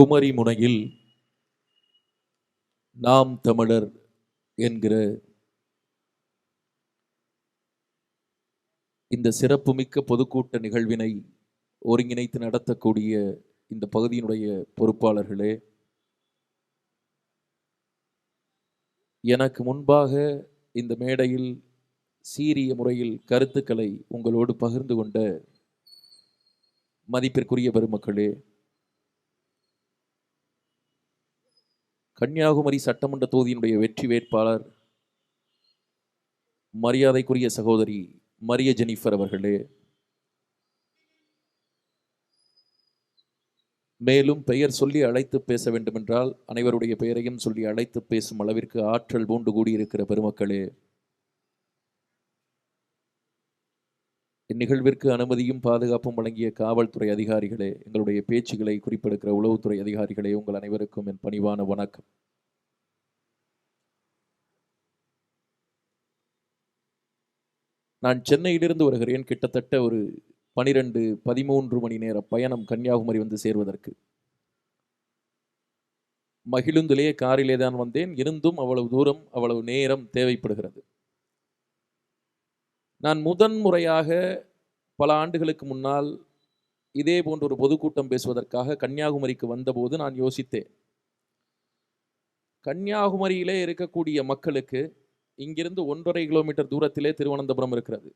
குமரி முனையில் நாம் தமிழர் என்கிற இந்த சிறப்புமிக்க பொதுக்கூட்ட நிகழ்வினை ஒருங்கிணைத்து நடத்தக்கூடிய இந்த பகுதியினுடைய பொறுப்பாளர்களே, எனக்கு முன்பாக இந்த மேடையில் சீரிய முறையில் கருத்துக்களை உங்களோடு பகிர்ந்து கொண்ட மதிப்பிற்குரிய பெருமக்களே, கன்னியாகுமரி சட்டமன்ற தொகுதியினுடைய வெற்றி வேட்பாளர் மரியாதைக்குரிய சகோதரி மரிய ஜெனிஃபர் அவர்களே, மேலும் பெயர் சொல்லி அழைத்து பேச வேண்டுமென்றால் அனைவருடைய பெயரையும் சொல்லி அழைத்து பேசும் அளவிற்கு ஆற்றல் பூண்டு கூடியிருக்கிற பெருமக்களே, இந்நிகழ்விற்கு அனுமதியும் பாதுகாப்பும் வழங்கிய காவல்துறை அதிகாரிகளே, எங்களுடைய பேச்சுகளை குறிப்பெடுக்கிற உளவுத்துறை அதிகாரிகளே, உங்கள் அனைவருக்கும் என் பணிவான வணக்கம். நான் சென்னையிலிருந்து வருகிறேன். கிட்டத்தட்ட ஒரு 12-13 மணி நேர பயணம் கன்னியாகுமரி வந்து சேர்வதற்கு. மகிழுந்திலே காரிலே தான் வந்தேன். இருந்தும் அவ்வளவு தூரம் அவ்வளவு நேரம் தேவைப்படுகிறது. நான் முதன்முறையாக பல ஆண்டுகளுக்கு முன்னால் இதே போன்ற ஒரு பொதுக்கூட்டம் பேசுவதற்காக கன்னியாகுமரிக்கு வந்தபோது நான் யோசித்தேன், கன்னியாகுமரியிலே இருக்கக்கூடிய மக்களுக்கு இங்கிருந்து 1.5 கிலோமீட்டர் தூரத்திலே திருவனந்தபுரம் இருக்கிறது.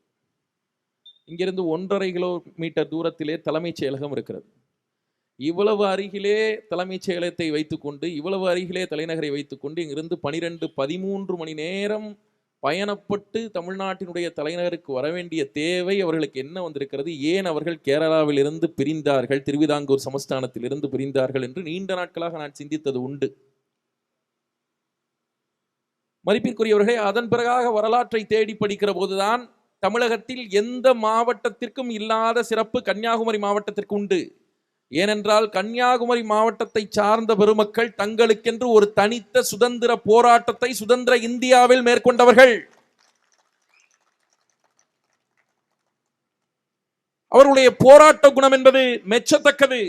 இங்கிருந்து 1.5 கிலோமீட்டர் தூரத்திலே தலைமைச் செயலகம் இருக்கிறது. இவ்வளவு அருகிலே தலைமைச் செயலகத்தை வைத்துக்கொண்டு, இவ்வளவு அருகிலே தலைநகரை வைத்துக்கொண்டு இங்கிருந்து 12-13 மணி நேரம் பயணப்பட்டு தமிழ்நாட்டினுடைய தலைநகருக்கு வர வேண்டிய தேவை அவர்களுக்கு என்ன வந்திருக்கிறது? ஏன் அவர்கள் கேரளாவில் இருந்து பிரிந்தார்கள், திருவிதாங்கூர் சமஸ்தானத்தில் இருந்து பிரிந்தார்கள் என்று நீண்ட நாட்களாக நான் சிந்தித்தது உண்டு. மதிப்பிற்குரியவர்களே, அதன் பிறகாக வரலாற்றை தேடி படிக்கிற போதுதான் தமிழகத்தில் எந்த மாவட்டத்திற்கும் இல்லாத சிறப்பு கன்னியாகுமரி மாவட்டத்திற்கு உண்டு. ஏனென்றால் கன்னியாகுமரி மாவட்டத்தை சார்ந்த பெருமக்கள் தங்களுக்கென்று ஒரு தனித்த சுதந்திர போராட்டத்தை சுதந்திர இந்தியாவில் மேற்கொண்டவர்கள். அவர்களுடைய போராட்ட குணம் என்பது மெச்சத்தக்கது.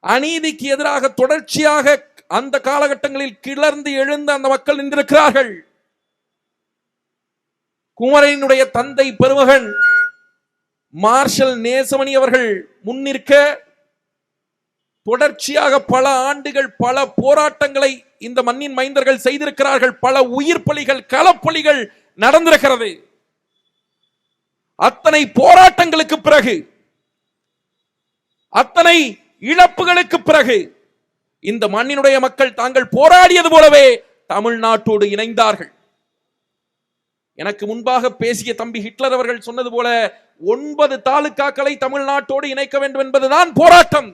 அநீதிக்கு எதிராக தொடர்ச்சியாக அந்த காலகட்டங்களில் கிளர்ந்து எழுந்த அந்த மக்கள் நின்றிருக்கிறார்கள். குமரனுடைய தந்தை பெருமகன் மார்ஷல் நேசமணி அவர்கள் முன்னிற்க தொடர்ச்சியாக பல ஆண்டுகள் பல போராட்டங்களை இந்த மண்ணின் மைந்தர்கள் செய்திருக்கிறார்கள். பல உயிர் பலிகள், களப்பலிகள் நடந்திருக்கிறது. அத்தனை போராட்டங்களுக்கு பிறகு, அத்தனை இழப்புகளுக்கு பிறகு இந்த மண்ணினுடைய மக்கள் தாங்கள் போராடியது போலவே தமிழ்நாட்டோடு இணைந்தார்கள். எனக்கு முன்பாக பேசிய தம்பி ஹிட்லர் அவர்கள் சொன்னது போல 9 தாலுகாக்களை தமிழ்நாட்டோடு இணைக்க வேண்டும் என்பதுதான் போராட்டம்.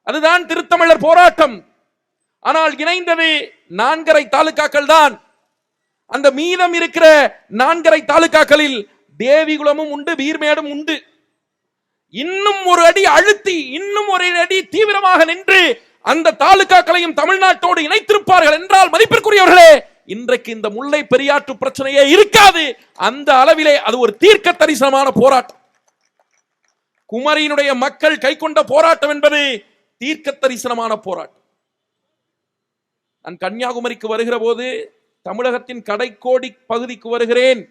அதுதான் திருத்தமிழர் போராட்டம். ஆனால் இணைந்தது 4.5 தாலுகாக்கள் தான். அந்த மீதம் இருக்கிற 4.5 தாலுகாக்களில் தேவிகுளமும் உண்டு, வீர்மேடும் உண்டு. இன்னும் ஒரு அடி அழுத்தி, இன்னும் ஒரு அடி தீவிரமாக நின்று அந்த தாலுகாக்களையும் தமிழ்நாட்டோடு இணைத்திருப்பார்கள் என்றால் மதிப்பிற்குரியவர்களே, இன்றைக்கு இந்த முல்லை பெரியாற்று பிரச்சனையே இருக்காது. அந்த அளவிலே அது ஒரு தீர்க்க தரிசனமான போராட்டம். குமரியினுடைய மக்கள் கை கொண்ட போராட்டம் என்பது தீர்க்க தரிசனமான போராட்டம். நான் கன்னியாகுமரிக்கு வருகிற போது தமிழகத்தின் கடைக்கோடி பகுதிக்கு வருகிறேன்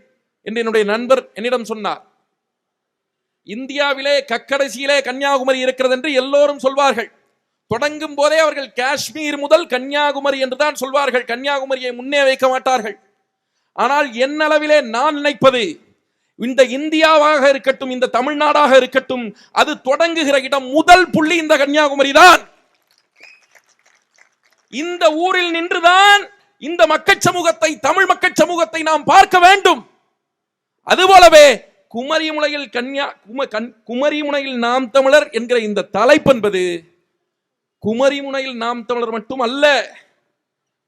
என்று என்னுடைய நண்பர் என்னிடம் சொன்னார். இந்தியாவிலே கக்கடைசியிலே கன்னியாகுமரி இருக்கிறது என்று எல்லோரும் சொல்வார்கள். தொடங்கும் போதே அவர்கள் காஷ்மீர் முதல் கன்னியாகுமரி என்றுதான் சொல்வார்கள். கன்னியாகுமரியை முன்னே வைக்க மாட்டார்கள். ஆனால் என்னளவிலே நான் நினைப்பது, இந்த இந்தியாவாக இருக்கட்டும், இந்த தமிழ்நாடாக இருக்கட்டும், அது தொடங்குகிற இடம் முதல் புள்ளி இந்த கன்னியாகுமரி தான். இந்த ஊரில் நின்றுதான் இந்த மக்கள் சமூகத்தை, தமிழ் மக்கள் சமூகத்தை நாம் பார்க்க வேண்டும். அதுபோலவே குமரிமுனையில் நாம் தமிழர் என்கிற இந்த தலைப்பு என்பது குமரிமுனையில் நாம் தமிழர் மட்டும் அல்ல.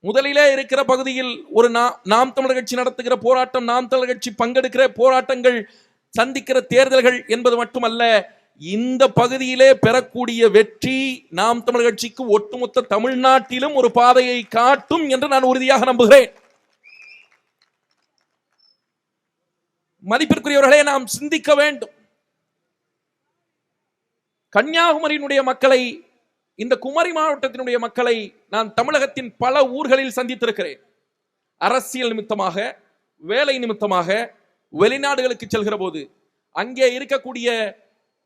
முதலிலே இருக்கிற பகுதியில் ஒரு நாம் தமிழர் கட்சி நடத்துகிற போராட்டம், நாம் தமிழர் கட்சி பங்கெடுக்கிற போராட்டங்கள், சந்திக்கிற தேர்தல்கள் என்பது மட்டுமல்ல, இந்த பகுதியிலே பெறக்கூடிய வெற்றி நாம் தமிழர் கட்சிக்கு ஒட்டுமொத்த தமிழ்நாட்டிலும் ஒரு பாதையை காட்டும் என்று நான் உறுதியாக நம்புகிறேன். மதிப்பிற்குரியவர்களே, நாம் சிந்திக்க வேண்டும். கன்னியாகுமரியினுடைய மக்களை இந்த குமரி மாவட்டத்தினுடைய மக்களை நான் தமிழகத்தின் பல ஊர்களில் சந்தித்திருக்கிறேன். அரசியல் நிமித்தமாக, வேலை நிமித்தமாக வெளிநாடுகளுக்கு செல்கிற போது அங்கே இருக்கக்கூடிய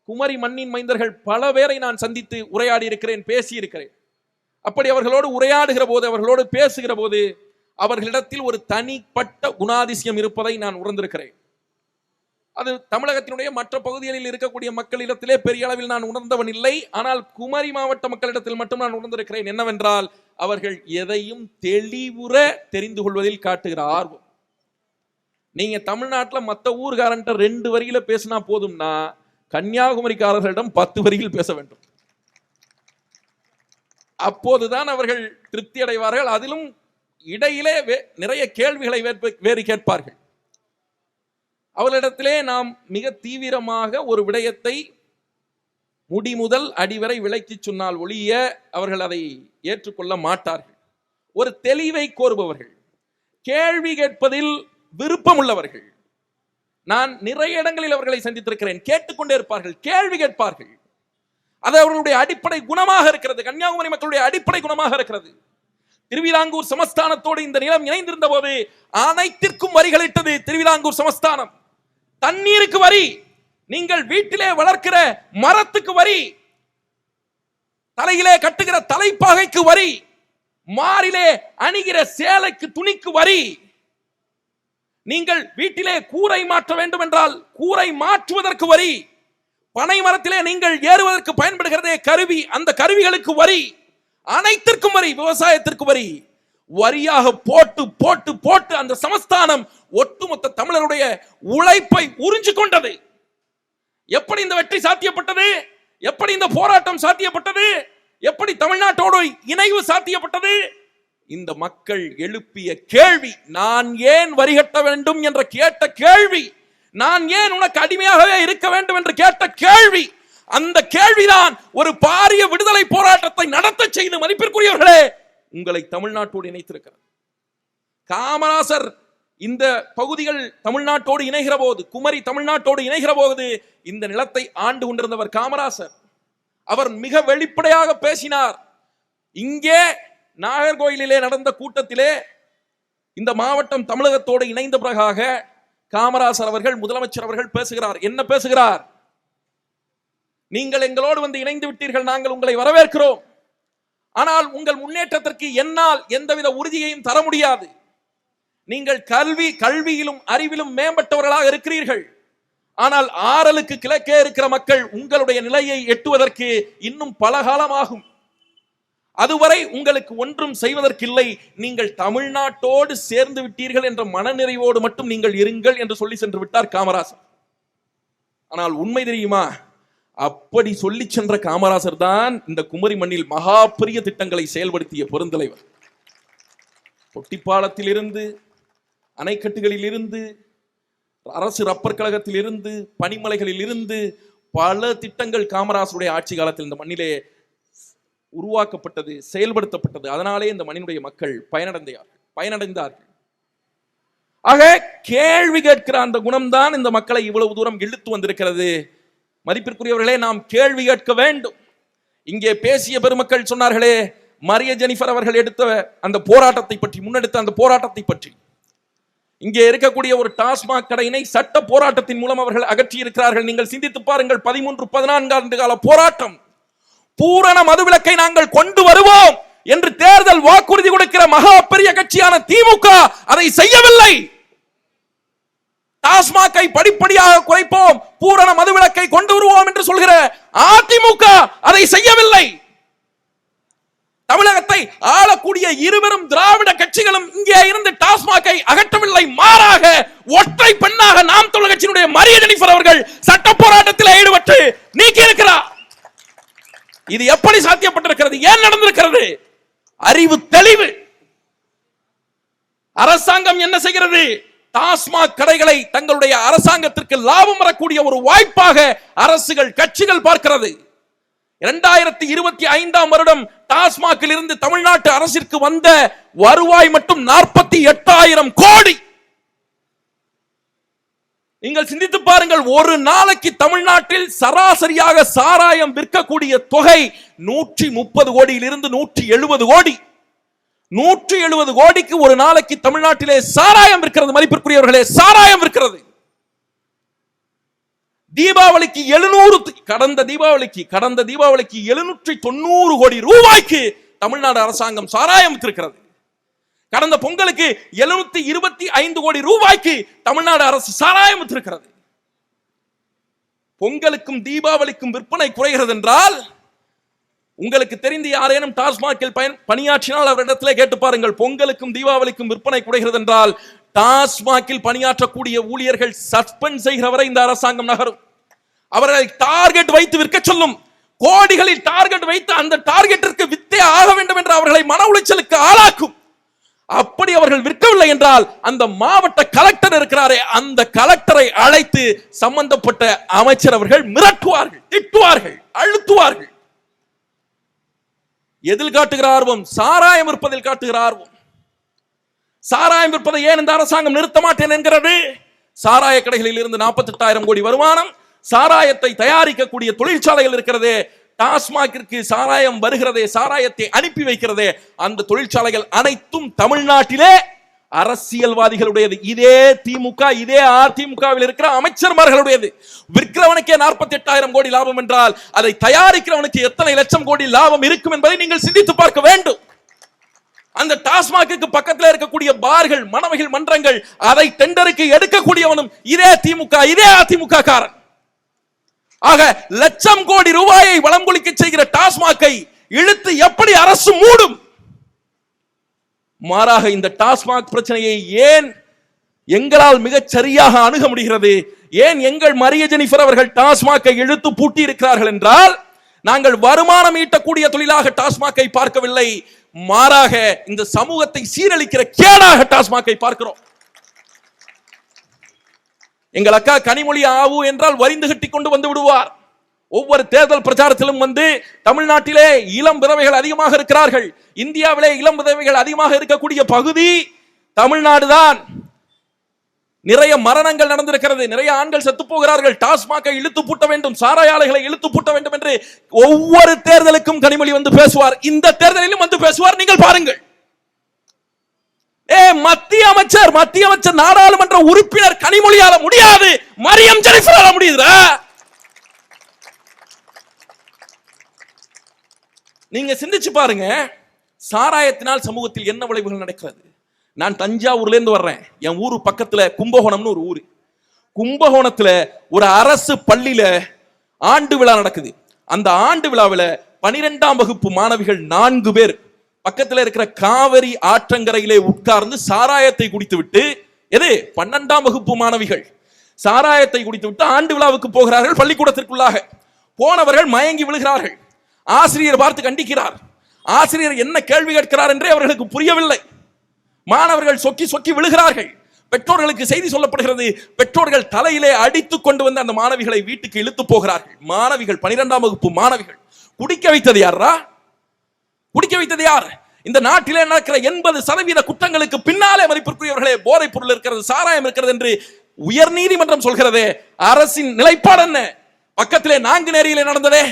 குமரி மண்ணின் மைந்தர்கள் பல பேரை நான் சந்தித்து உரையாடி இருக்கிறேன், பேசி இருக்கிறேன். அப்படி அவர்களோடு உரையாடுகிற போது, அவர்களோடு பேசுகிற போது அவர்களிடத்தில் ஒரு தனிப்பட்ட குணாதிசயம் இருப்பதை நான் உணர்ந்திருக்கிறேன். அது தமிழகத்தினுடைய மற்ற பகுதிகளில் இருக்கக்கூடிய மக்களிடத்திலே பெரிய அளவில் நான் உணர்ந்தவன் இல்லை. ஆனால் குமரி மாவட்ட மக்களிடத்தில் மட்டும் நான் உணர்ந்திருக்கிறேன். என்னவென்றால், அவர்கள் எதையும் தெளிவுற தெரிந்து கொள்வதில் காட்டுகிற ஆர்வம். நீங்க தமிழ்நாட்டில் மற்ற ஊர்காரன்ட்ட 2 வரியில பேசினா போதும்னா, கன்னியாகுமரிக்காரர்களிடம் 10 வரியில் பேச வேண்டும். அப்போதுதான் அவர்கள் திருப்தி அடைவார்கள். அதிலும் இடையிலே நிறைய கேள்விகளை வேறு கேட்பார்கள். அவர்களிடத்திலே நாம் மிக தீவிரமாக ஒரு விடயத்தை முடிமுதல் அடிவரை விளக்கி சொன்னால் ஒழிய அவர்கள் அதை ஏற்றுக்கொள்ள மாட்டார்கள். ஒரு தெளிவை கோருபவர்கள், கேள்வி கேட்பதில் விருப்பம் உள்ளவர்கள். நான் நிறைய இடங்களில் அவர்களை சந்தித்திருக்கிறேன். கேட்டுக்கொண்டே இருப்பார்கள், கேள்வி கேட்பார்கள். அது அவர்களுடைய அடிப்படை குணமாக இருக்கிறது. கன்னியாகுமரி மக்களுடைய அடிப்படை குணமாக இருக்கிறது. திருவிதாங்கூர் சமஸ்தானத்தோடு இந்த நிலம் இணைந்திருந்த போது அனைத்திற்கும் வரிகளிட்டது திருவிதாங்கூர் சமஸ்தானம். தண்ணீருக்கு வரி, நீங்கள் வீட்டிலே வளர்க்கிற மரத்துக்கு வரி, தலையிலே கட்டுகிற தலைப்பாகைக்கு வரி, மாறிலே அணிகிற சேலைக்கு துணிக்கு வரி, நீங்கள் வீட்டிலே கூரை மாற்ற வேண்டும் என்றால் கூரை மாற்றுவதற்கு வரி, பனை மரத்திலே நீங்கள் ஏறுவதற்கு பயன்படுகிறதே கருவி, அந்த கருவிகளுக்கு வரி, அனைத்திற்கும் வரி, விவசாயத்திற்கு வரி. வரியாக போட்டு போட்டு போட்டு அந்த சமஸ்தானம் ஒட்டுமொத்த தமிழருடைய உழைப்பை உறிஞ்சு கொண்டது. எப்படி இந்த வெற்றி சாத்தியப்பட்டது? எப்படி இந்த போராட்டம் சாத்தியப்பட்டது? எப்படி தமிழ்நாட்டோடு இணைவு சாத்தியப்பட்டது? இந்த மக்கள் எழுப்பிய கேள்வி, நான் ஏன் வரி கட்ட வேண்டும் என்ற கேட்ட கேள்வி, நான் ஏன் உனக்கு அடிமையாகவே இருக்க வேண்டும் என்று கேட்ட கேள்வி, அந்த கேள்விதான் ஒரு பாரிய விடுதலை போராட்டத்தை நடத்த செய்து மதிப்பிற்குரியவர்களே உங்களை தமிழ்நாட்டோடு இணைத்திருக்கிறது. காமராசர் இந்த பகுதிகள் தமிழ்நாட்டோடு இணைகிற போது, குமரி தமிழ்நாட்டோடு இணைகிற போது இந்த நிலத்தை ஆண்டு கொண்டிருந்தவர் காமராசர். அவர் மிக வெளிப்படையாக பேசினார். இங்கே நாகர்கோயிலிலே நடந்த கூட்டத்திலே இந்த மாவட்டம் தமிழகத்தோடு இணைந்த பிறகாக காமராசர் அவர்கள், முதலமைச்சர் அவர்கள் பேசுகிறார். என்ன பேசுகிறார்? நீங்கள் எங்களோடு வந்து இணைந்து விட்டீர்கள், நாங்கள் உங்களை வரவேற்கிறோம். ஆனால் உங்கள் முன்னேற்றத்திற்கு என்னால் எந்தவித உறுதியையும் தர முடியாது. நீங்கள் கல்வியிலும் அறிவிலும் மேம்பட்டவர்களாக இருக்கிறீர்கள். ஆனால் ஆறலுக்கு கிழக்கே இருக்கிற மக்கள் உங்களுடைய நிலையை எட்டுவதற்கு இன்னும் பல காலமாகும். அதுவரை உங்களுக்கு ஒன்றும் செய்வதற்கில்லை. நீங்கள் தமிழ்நாட்டோடு சேர்ந்து விட்டீர்கள் என்ற மனநிறைவோடு மட்டும் நீங்கள் இருங்கள் என்று சொல்லி சென்று விட்டார் காமராசர். ஆனால் உண்மை தெரியுமா? அப்படி சொல்லி சென்ற காமராசர் தான் இந்த குமரி மண்ணில் மகா பெரிய திட்டங்களை செயல்படுத்திய பெருந்தலைவர். பொட்டிப்பாலத்தில் இருந்து, அணைக்கட்டுகளில் இருந்து, அரசு ரப்பர் கழகத்தில் இருந்து, பனிமலைகளில் இருந்து பல திட்டங்கள் காமராசருடைய ஆட்சி காலத்தில் இந்த மண்ணிலே உருவாக்கப்பட்டது, செயல்படுத்தப்பட்டது. அதனாலே இந்த மண்ணினுடைய மக்கள் பயனடைந்தார்கள். ஆக கேள்வி கேட்கிற அந்த குணம்தான் இந்த மக்களை இவ்வளவு தூரம் இழுத்து வந்திருக்கிறது. மதிப்பிற்குரியவர்களே, நாம் கேள்வி கேட்க வேண்டும். இங்கே பேசிய பெருமக்கள் சொன்னார்களே, மரிய ஜெனிஃபர் அவர்கள் எடுத்த அந்த போராட்டத்தை பற்றி, முன்னெடுத்த அந்த போராட்டத்தை பற்றி, இங்கே இருக்கக்கூடிய ஒரு டாஸ்மாக் கடையினை சட்ட போராட்டத்தின் மூலம் அவர்கள் அகற்றி இருக்கிறார்கள். நீங்கள் சிந்தித்து பாருங்கள். 13-14 ஆண்டு கால போராட்டம். பூரண மதுவிலக்கை நாங்கள் கொண்டு வருவோம் என்று தேர்தல் வாக்குறுதி கொடுக்கிற மகா பெரிய கட்சியான திமுக அதை செய்யவில்லை. டாஸ்மாக்கை படிப்படியாக குறைப்போம், பூரண மதுவிலக்கை கொண்டு வருவோம் என்று சொல்கிற அதிமுக அதை செய்யவில்லை. தமிழகத்தை ஆளக்கூடிய இருவரும் திராவிட கட்சிகளும் இங்கே இருந்து டாஸ்மாக்கை அகற்றவில்லை. மாறாக ஒற்றை பெண்ணாக நாம் தமிழர் கட்சியினுடைய மரிய ஜெனிஃபர் அவர்கள் சட்ட போராட்டத்தில் ஈடுபட்டு நீக்கி இருக்கிறார். இது எப்படி சாத்தியப்பட்டிருக்கிறது? ஏன் நடந்திருக்கிறது? அறிவு தெளிவு. அரசாங்கம் என்ன செய்கிறது? டாஸ்மாக் கடைகளை தங்களுடைய அரசாங்கத்திற்கு லாபம் வரக்கூடிய ஒரு வாய்ப்பாக அரசுகள், கட்சிகள் பார்க்கிறது. 2025ஆம் வருடம் டாஸ்மாகில் இருந்து தமிழ்நாட்டு அரசிற்கு வந்த வருவாய் மட்டும் 48,000 கோடி. நீங்கள் சிந்தித்து பாருங்கள், ஒரு நாளைக்கு தமிழ்நாட்டில் சராசரியாக சாராயம் விற்கக்கூடிய தொகை 130 கோடியிலிருந்து 170 கோடி. 170 கோடிக்கு ஒரு நாளைக்கு தமிழ்நாட்டிலே சாராயம் விற்கிறது. மதிப்பிற்குரியவர்களே, சாராயம் விற்கிறது. தீபாவளிக்கு 700 கடந்த தீபாவளிக்கு 790 கோடி ரூபாய்க்கு தமிழ்நாடு அரசாங்கம் சாராயம் விற்கிறது. கடந்த பொங்கலுக்கு 725 கோடி ரூபாய்க்கு தமிழ்நாடு அரசு சாராயம் விற்கிறது. பொங்கலுக்கும் தீபாவளிக்கும் விற்பனை குறைகிறது என்றால், உங்களுக்கு தெரிந்து யாரேனும் டாஸ்மாகில் பணியாற்றினால் அவரிடத்திலே கேட்டு பாருங்கள். பொங்கலுக்கும் தீபாவளிக்கும் விற்பனை குறைகிறது என்றால் டாஸ்மாகில் பணியாற்றக்கூடிய ஊழியர்கள் சஸ்பெண்ட் செய்கிறவரை இந்த அரசாங்கம் நகரும். அவர்களை டார்கெட் வைத்து விற்க சொல்லும். கோடிகளில் டார்கெட் வைத்து அந்த டார்கெட்டிற்கு வித்தே ஆக வேண்டும் என்று அவர்களை மன உளைச்சலுக்கு ஆளாக்கும். அப்படி அவர்கள் விற்கவில்லை என்றால் அந்த மாவட்ட கலெக்டர் இருக்கிறாரே, அந்த கலெக்டரை அழைத்து சம்பந்தப்பட்ட அமைச்சர் அவர்கள் மிரட்டுவார்கள், திட்டுவார்கள், அழுத்துவார்கள். எதில் காட்டுகிற ஆர்வம்? சாராயம் விற்பதில் காட்டுகிற ஆர்வம். சாராயம் விற்பதை ஏன் இந்த அரசாங்கம் நிறுத்த மாட்டேன் என்கிறது? சாராய கடைகளில் இருந்து 48,000 கோடி வருமானம். சாராயத்தை தயாரிக்கக்கூடிய தொழிற்சாலைகள் இருக்கிறதே, டாஸ்மாகிற்கு சாராயம் வருகிறதே, சாராயத்தை அனுப்பி வைக்கிறதே, அந்த தொழிற்சாலைகள் அனைத்தும் தமிழ்நாட்டிலே அரசியல்வாதிகளுடையது. இதே திமுக, இதே அதிமுகவில் இருக்கிற அமைச்சர்மார்களுடையது. விற்கிறவனுக்கே 48,000 கோடி லாபம் என்றால் அதை தயாரிக்கிறவனுக்கு எத்தனை லட்சம் கோடி லாபம் இருக்கும் என்பதை நீங்கள் சிந்தித்து பார்க்க வேண்டும். அந்த டாஸ்மாகிற்கு பக்கத்தில் இருக்கக்கூடிய பார்கள், மணமகள் மன்றங்கள், அதை டெண்டருக்கு எடுக்கக்கூடியவனும் இதே திமுக, இதே அதிமுக காரன். ஆக லட்சம் கோடி ரூபாயை வளம்பொழிக்க செய்கிற டாஸ்மாகை இழுத்து எப்படி அரசு மூடும்? மாறாக இந்த டாஸ்மாக் பிரச்சனையை ஏன் எங்களால் மிகச் சரியாக அணுக முடிகிறது? ஏன் எங்கள் மரிய ஜெனிஃபர் அவர்கள் டாஸ்மாகை இழுத்து பூட்டி இருக்கிறார்கள் என்றால், நாங்கள் வருமானம் ஈட்டக்கூடிய தொழிலாக டாஸ்மாகை பார்க்கவில்லை, மாறாக இந்த சமூகத்தை சீரழிக்கிற கேடாக டாஸ்மாகை பார்க்கிறோம். எங்கள் அக்கா கனிமொழி ஆவு என்றால் வரிந்து கட்டி கொண்டு வந்து விடுவார். ஒவ்வொரு தேர்தல் பிரச்சாரத்திலும் வந்து தமிழ்நாட்டிலே இளம் விதவைகள் அதிகமாக இருக்கிறார்கள், இந்தியாவிலே இளம் விதவைகள் அதிகமாக இருக்கக்கூடிய பகுதி தமிழ்நாடு தான், நிறைய மரணங்கள் நடந்திருக்கிறது, நிறைய ஆண்கள் செத்து போகிறார்கள், டாஸ்மாகை இழுத்து பூட்ட வேண்டும், சாராய ஆலைகளை இழுத்து பூட்ட வேண்டும் என்று ஒவ்வொரு தேர்தலுக்கும் கனிமொழி வந்து பேசுவார். இந்த தேர்தலிலும் வந்து பேசுவார். நீங்கள் பாருங்கள், மத்திய அமைச்சர் நாடாளுமன்ற உறுப்பினர் கனிமொழியால முடியாது, மரியம் ஜெனிஃபரால முடியுதா? நீங்க சிந்திச்சு பாருங்க, சாராயத்தினால் சமூகத்தில் என்ன விளைவுகள் நடக்கிறது. நான் தஞ்சாவூர்ல இருந்து வர்றேன். என் ஊரு பக்கத்துல கும்பகோணம்னு ஒரு ஊரு. கும்பகோணத்துல ஒரு அரசு பள்ளியில ஆண்டு விழா நடக்குது. அந்த ஆண்டு விழாவில் 12ஆம் வகுப்பு மாணவிகள் 4 பேர் பக்கத்தில் இருக்கிற காவிரி ஆற்றங்கரையிலே உட்கார்ந்து சாராயத்தை குடித்து விட்டு, 12ஆம் வகுப்பு மாணவிகள் சாராயத்தை குடித்து விட்டு ஆண்டு விழாவுக்கு போகிறார்கள். பள்ளிக்கூடத்திற்குள்ளாக போனவர்கள் மயங்கி விழுகிறார்கள். ஆசிரியர் பார்த்து கண்டிக்கிறார். ஆசிரியர் என்ன கேள்வி கேட்கிறார் என்றே அவர்களுக்கு புரியவில்லை. மாணவர்கள் சொக்கி சொக்கி விழுகிறார்கள். பெற்றோர்களுக்கு செய்தி சொல்லப்படுகிறது. பெற்றோர்கள் தலையிலே அடித்துக் கொண்டு வந்து அந்த மாணவிகளை வீட்டுக்கு இழுத்து போகிறார்கள். மாணவிகள் 12ஆம் வகுப்பு மாணவிகள். குடிக்க வைத்தது யாரா? குடிக்க வைத்தது யார்? இந்த நாட்டிலே நடக்கிற 80% குற்றங்களுக்கு பின்னாலே மதிப்பிற்குரியவர்களே போதைப் பொருள் இருக்கிறது, சாராயம் இருக்கிறது என்று உயர் நீதிமன்றம் சொல்கிறதே. அரசின் நிலைப்பாடு என்ன? பக்கத்திலே நாங்குநேரியிலே நடந்ததே,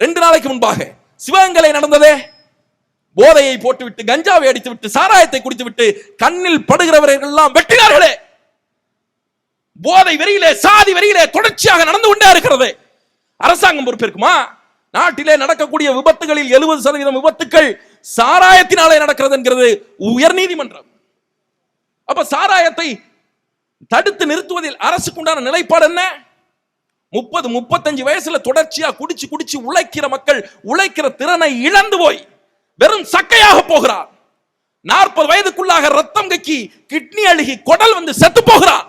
2 நாளைக்கு முன்பாக சிவகங்கை நடந்ததே, போதையை போட்டுவிட்டு கஞ்சாவை அடித்துவிட்டு சாராயத்தை குடித்துவிட்டு கண்ணில் படுகிறவர்கள் எல்லாம் வெட்டினார்களே. போதை வெறியிலே, சாதி வெறியிலே தொடர்ச்சியாக நடந்து கொண்டே இருக்கிறது. அரசாங்கம் பொறுப்பேற்குமா? நாட்டிலே நடக்கக்கூடிய விபத்துகளில் 70% விபத்துக்கள் சாராயத்தினாலே நடக்கிறது என்கிறது உயர் நீதிமன்றம். அப்ப சாராயத்தை தடுத்து நிறுத்துவதில் அரசுக்கு உண்டான நிலைப்பாடு என்ன? 30-35 வயசுல தொடர்ச்சியா குடிச்சு குடிச்சு உழைக்கிற மக்கள் உழைக்கிற திறனை இழந்து போய் வெறும் சக்கையாக போகிறார். 40 வயதுக்குள்ளாக ரத்தம் கக்கி கிட்னி அழுகி குடல் வந்து செத்து போகிறார்.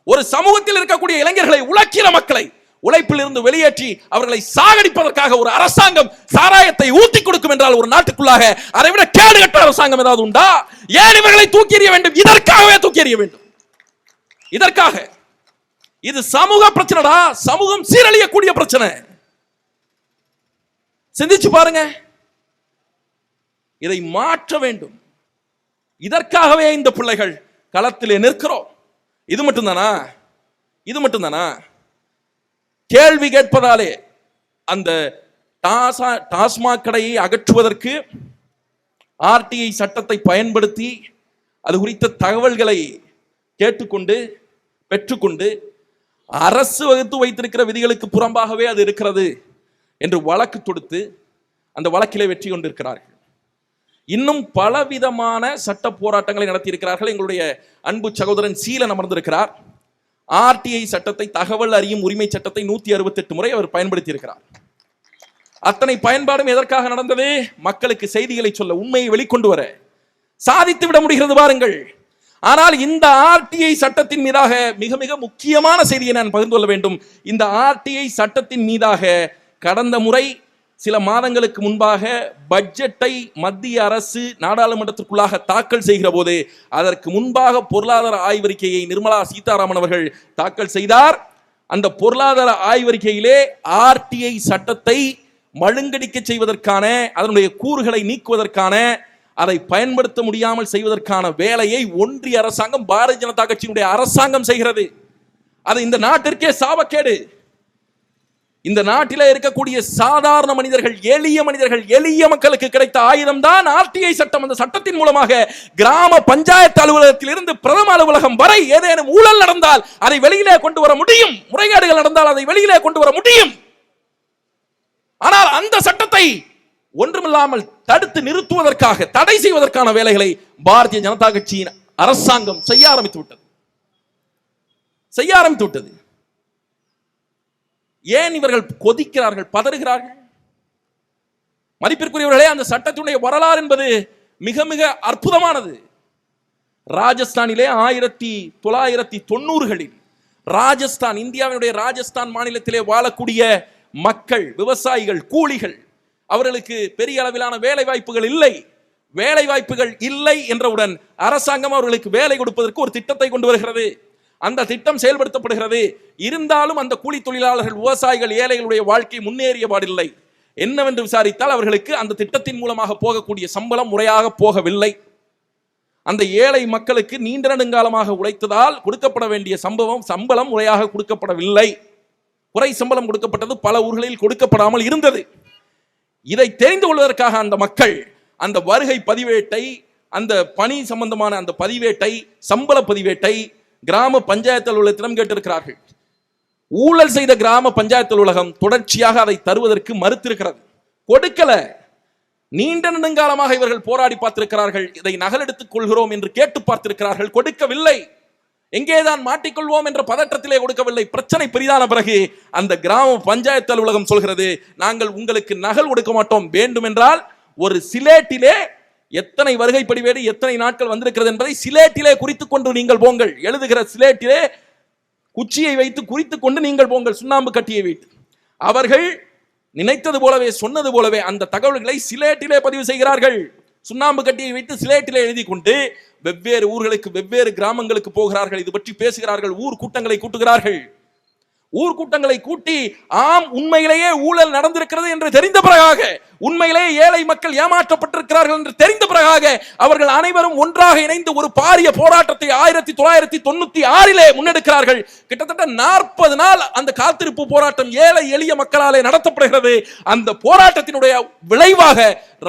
ஒரு சமூகத்தில் இருக்கக்கூடிய இளைஞர்களை, உழைக்கிற மக்களை உழைப்பில் இருந்து வெளியேற்றி அவர்களை சாகடிப்பதற்காக ஒரு அரசாங்கம் சாராயத்தை ஊத்தி கொடுக்கும் என்றால் ஒரு நாட்டுக்குள்ளாக அதை விட கேடுகட்ட அரசாங்கம் ஏதாவது உண்டா? ஏன் இவர்களை தூக்கி எறிய வேண்டும்? இதற்காகவே தூக்கி எறிய வேண்டும். இதற்காக இது சமூக பிரச்சனைடா, சமூகம் சீரழியக்கூடிய பிரச்சனை. சிந்திச்சு பாருங்க, இதை மாற்ற வேண்டும். இதற்காகவே இந்த பிள்ளைகள் களத்திலே நிற்கிறோம். இது மட்டும்தானா? இது மட்டும்தானா? கேள்வி கேட்பதாலே அந்த டாஸ்மாக் கடையை அகற்றுவதற்கு ஆர்டிஐ சட்டத்தை பயன்படுத்தி அது குறித்த தகவல்களை கேட்டுக்கொண்டு பெற்றுக்கொண்டு அரசு வகுத்து வைத்திருக்கிற விதிகளுக்கு புறம்பாகவே அது இருக்கிறது என்று வழக்கு தொடுத்து அந்த வழக்கிலே வெற்றி கொண்டிருக்கிறார்கள். இன்னும் பலவிதமான சட்ட போராட்டங்களை நடத்தியிருக்கிறார்கள். எங்களுடைய அன்பு சகோதரன் சீலன் அமர்ந்திருக்கிறார். ஆர்டிஐ சட்டத்தை, தகவல் அறியும் உரிமை சட்டத்தை 168 முறை அவர் பயன்படுத்தி இருக்கிறார். அத்தனை பயன்பாடும் எதற்காக நடந்தது? மக்களுக்கு செய்திகளை சொல்ல, உண்மையை வெளிக்கொண்டு வர. சாதித்து விட முடிகிறது பாருங்கள். ஆனால் இந்த ஆர்டிஐ சட்டத்தின் மீதாக மிக மிக முக்கியமான செய்தியை நான் பகிர்ந்து கொள்ள வேண்டும். இந்த ஆர்டிஐ சட்டத்தின் மீதாக கடந்த முறை சில மாதங்களுக்கு முன்பாக பட்ஜெட்டை மத்திய அரசு நாடாளுமன்றத்திற்குள்ளாக தாக்கல் செய்கிற போது அதற்கு முன்பாக பொருளாதார ஆய்வறிக்கையை நிர்மலா சீதாராமன் அவர்கள் தாக்கல் செய்தார். அந்த பொருளாதார ஆய்வறிக்கையிலே ஆர்டிஐ சட்டத்தை மழுங்கடிக்க செய்வதற்கான, அதனுடைய கூறுகளை நீக்குவதற்கான, அதை பயன்படுத்த முடியாமல் செய்வதற்கான வேலையை ஒன்றிய அரசாங்கம், பாரதிய ஜனதா கட்சியினுடைய அரசாங்கம் செய்கிறது. அது இந்த நாட்டிற்கே சாபக்கேடு. இந்த நாட்டிலே இருக்கக்கூடிய சாதாரண மனிதர்கள், எளிய மனிதர்கள், எளிய மக்களுக்கு கிடைத்த ஆயுதம் தான் ஆர்டிஐ சட்டம். அந்த சட்டத்தின் மூலமாக கிராம பஞ்சாயத்து அலுவலகத்தில் இருந்து பிரதம அலுவலகம் வரை ஏதேனும் ஊழல் நடந்தால் அதை வெளியிலே கொண்டு வர முடியும். முறைகேடுகள் நடந்தால் அதை வெளியிலே கொண்டு வர முடியும். ஆனால் அந்த சட்டத்தை ஒன்றுமில்லாமல் தடுத்து நிறுத்துவதற்காக, தடை செய்வதற்கான வேலைகளை பாரதிய ஜனதா கட்சியின் அரசாங்கம் செய்ய ஆரம்பித்து விட்டது. ஏன் இவர்கள் கொதிக்கிறார்கள், பதறுகிறார்கள்? மதிப்பிற்குரியவர்களே, அந்த சட்டத்தினுடைய வரலாறு என்பது மிக மிக அற்புதமானது. ராஜஸ்தானிலே 1990களில் ராஜஸ்தான், இந்தியாவினுடைய ராஜஸ்தான் மாநிலத்திலே வாழக்கூடிய மக்கள், விவசாயிகள், கூலிகள், அவர்களுக்கு பெரிய அளவிலான வேலை வாய்ப்புகள் இல்லை. வேலை வாய்ப்புகள் இல்லை என்றவுடன் அரசாங்கம் அவர்களுக்கு வேலை கொடுப்பதற்கு ஒரு திட்டத்தை கொண்டு வருகிறது. அந்த திட்டம் செயல்படுத்தப்படுகிறது. இருந்தாலும் அந்த கூலி தொழிலாளர்கள், விவசாயிகள், ஏழைகளுடைய வாழ்க்கை முன்னேறிய பாடில்லை. என்னவென்று விசாரித்தால் அவர்களுக்கு அந்த திட்டத்தின் மூலமாக போகக்கூடிய சம்பளம் முறையாக போகவில்லை. அந்த ஏழை மக்களுக்கு நீண்ட நெடுங்காலமாக உழைத்ததால் கொடுக்கப்பட வேண்டிய சம்பளம் முறையாக கொடுக்கப்படவில்லை. குறை சம்பளம் கொடுக்கப்பட்டது, பல ஊர்களில் கொடுக்கப்படாமல் இருந்தது. இதை தெரிந்து கொள்வதற்காக அந்த மக்கள் அந்த வருகை பதிவேட்டை, அந்த பணி சம்பந்தமான அந்த பதிவேட்டை, சம்பள பதிவேட்டை கிராம பஞ்சாயத்து அலுவலகத்திடம் கேட்டிருக்கிறார்கள். ஊழல் செய்த கிராம பஞ்சாயத்து அலுவலகம் தொடர்ச்சியாக அதை தருவதற்கு மறுத்திருக்கிறது, கொடுக்கல. நீண்ட நெடுங்காலமாக இவர்கள் போராடி பார்த்திருக்கிறார்கள். இதை நகலெடுத்துக் கொள்கிறோம் என்று கேட்டு பார்த்திருக்கிறார்கள், கொடுக்கவில்லை. எங்கேதான் மாட்டிக்கொள்வோம் என்ற பதற்றத்திலே கொடுக்கவில்லை. பிரச்சனை பெரிதான பிறகு அந்த கிராம பஞ்சாயத்து அலுவலகம் சொல்கிறது, நாங்கள் உங்களுக்கு நகல் கொடுக்க மாட்டோம், வேண்டும் என்றால் ஒரு சிலேட்டிலே எத்தனை வருகை பதிவேடு, எத்தனை நாட்கள் வந்திருக்கிறது என்பதை சிலேட்டிலே குறித்துக் கொண்டு நீங்கள் போங்கள். எழுதுகிற சிலேட்டிலே குச்சியை வைத்து குறித்துக் கொண்டு நீங்கள் போங்கள், சுண்ணாம்பு கட்டியை வைத்து. அவர்கள் நினைத்தது போலவே, சொன்னது போலவே அந்த தகவல்களை சிலேட்டிலே பதிவு செய்கிறார்கள். சுண்ணாம்பு கட்டியை வைத்து சிலேட்டிலே எழுதி கொண்டு வெவ்வேறு ஊர்களுக்கு, வெவ்வேறு கிராமங்களுக்கு போகிறார்கள். இது பற்றி பேசுகிறார்கள். ஊர் கூட்டங்களை கூட்டுகிறார்கள். ஊர் கூட்டங்களை கூட்டி, ஆம், உண்மையிலேயே ஊழல் நடந்திருக்கிறது என்று தெரிந்த பிறகாக, உண்மையிலேயே ஏழை மக்கள் ஏமாற்றப்பட்டிருக்கிறார்கள் என்று தெரிந்த பிறகாக அவர்கள் அனைவரும் ஒன்றாக இணைந்து ஒரு பாரிய போராட்டத்தை 1996 முன்னெடுக்கிறார்கள். கிட்டத்தட்ட 40 நாள் அந்த காத்திருப்பு போராட்டம் ஏழை எளிய மக்களாலே நடத்தப்படுகிறது. அந்த போராட்டத்தினுடைய விளைவாக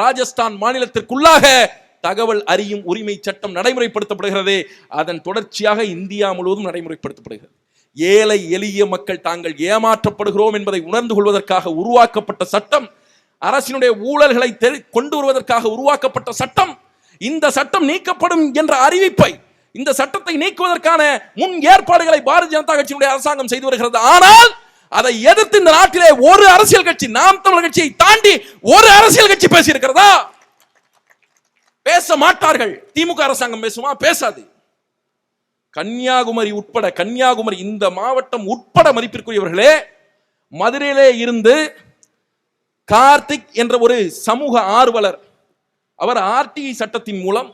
ராஜஸ்தான் மாநிலத்திற்குள்ளாக தகவல் அறியும் உரிமை சட்டம் நடைமுறைப்படுத்தப்படுகிறது. அதன் தொடர்ச்சியாக இந்தியா முழுவதும் நடைமுறைப்படுத்தப்படுகிறது. ஏழை எளிய மக்கள் தாங்கள் ஏமாற்றப்படுகிறோம் என்பதை உணர்ந்து கொள்வதற்காக உருவாக்கப்பட்ட சட்டம், அரசினுடைய ஊழல்களை கொண்டு வருவதற்காக உருவாக்கப்பட்ட சட்டம். இந்த சட்டம் நீக்கப்படும் என்ற அறிவிப்பை, இந்த சட்டத்தை நீக்குவதற்கான முன் ஏற்பாடுகளை பாரதிய ஜனதா கட்சியினுடைய அரசாங்கம் செய்து வருகிறது. ஆனால் அதை எதிர்த்து இந்த நாட்டிலே ஒரு அரசியல் கட்சி, நாம் தமிழர் கட்சியை தாண்டி ஒரு அரசியல் கட்சி பேசி இருக்கிறதா? பேச மாட்டார்கள். திமுக அரசாங்கம் பேசுமா? பேசாது. கன்னியாகுமரி உட்பட, கன்னியாகுமரி இந்த மாவட்டம் உட்பட மதிப்பிற்குரியவர்களே, மதுரையிலே இருந்து கார்த்திக் என்ற ஒரு சமூக ஆர்வலர், அவர் ஆர்டிஐ சட்டத்தின் மூலம்